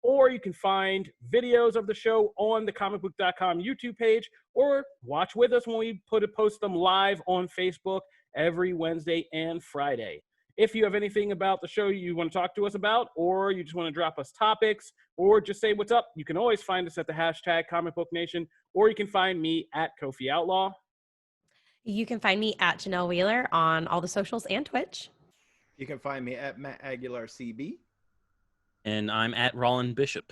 or you can find videos of the show on the Comicbook.com YouTube page, or watch with us when we post them live on Facebook every Wednesday and Friday. If you have anything about the show you want to talk to us about, or you just want to drop us topics, or just say what's up, you can always find us at the hashtag Comic Book Nation, or you can find me at Kofi Outlaw. You can find me at Janelle Wheeler on all the socials and Twitch. You can find me at Matt Aguilar CB. And I'm at Roland Bishop.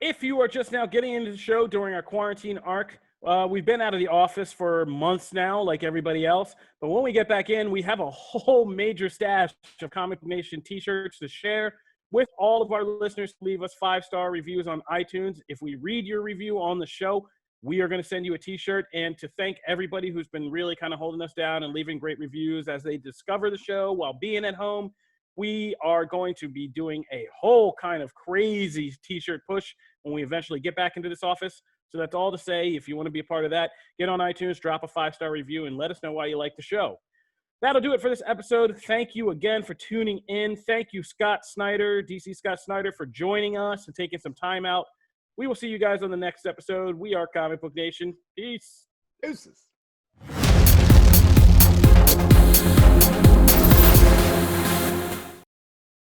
If you are just now getting into the show during our quarantine arc, we've been out of the office for months now, like everybody else. But when we get back in, we have a whole major stash of Comic Book Nation t-shirts to share with all of our listeners. Leave us 5-star reviews on iTunes. If we read your review on the show, we are going to send you a t-shirt. And to thank everybody who's been really kind of holding us down and leaving great reviews as they discover the show while being at home, we are going to be doing a whole kind of crazy t-shirt push when we eventually get back into this office. So that's all to say, if you want to be a part of that, get on iTunes, drop a 5-star review, and let us know why you like the show. That'll do it for this episode. Thank you again for tuning in. Thank you, Scott Snyder, DC Scott Snyder, for joining us and taking some time out. We will see you guys on the next episode. We are Comic Book Nation. Peace. Deuces.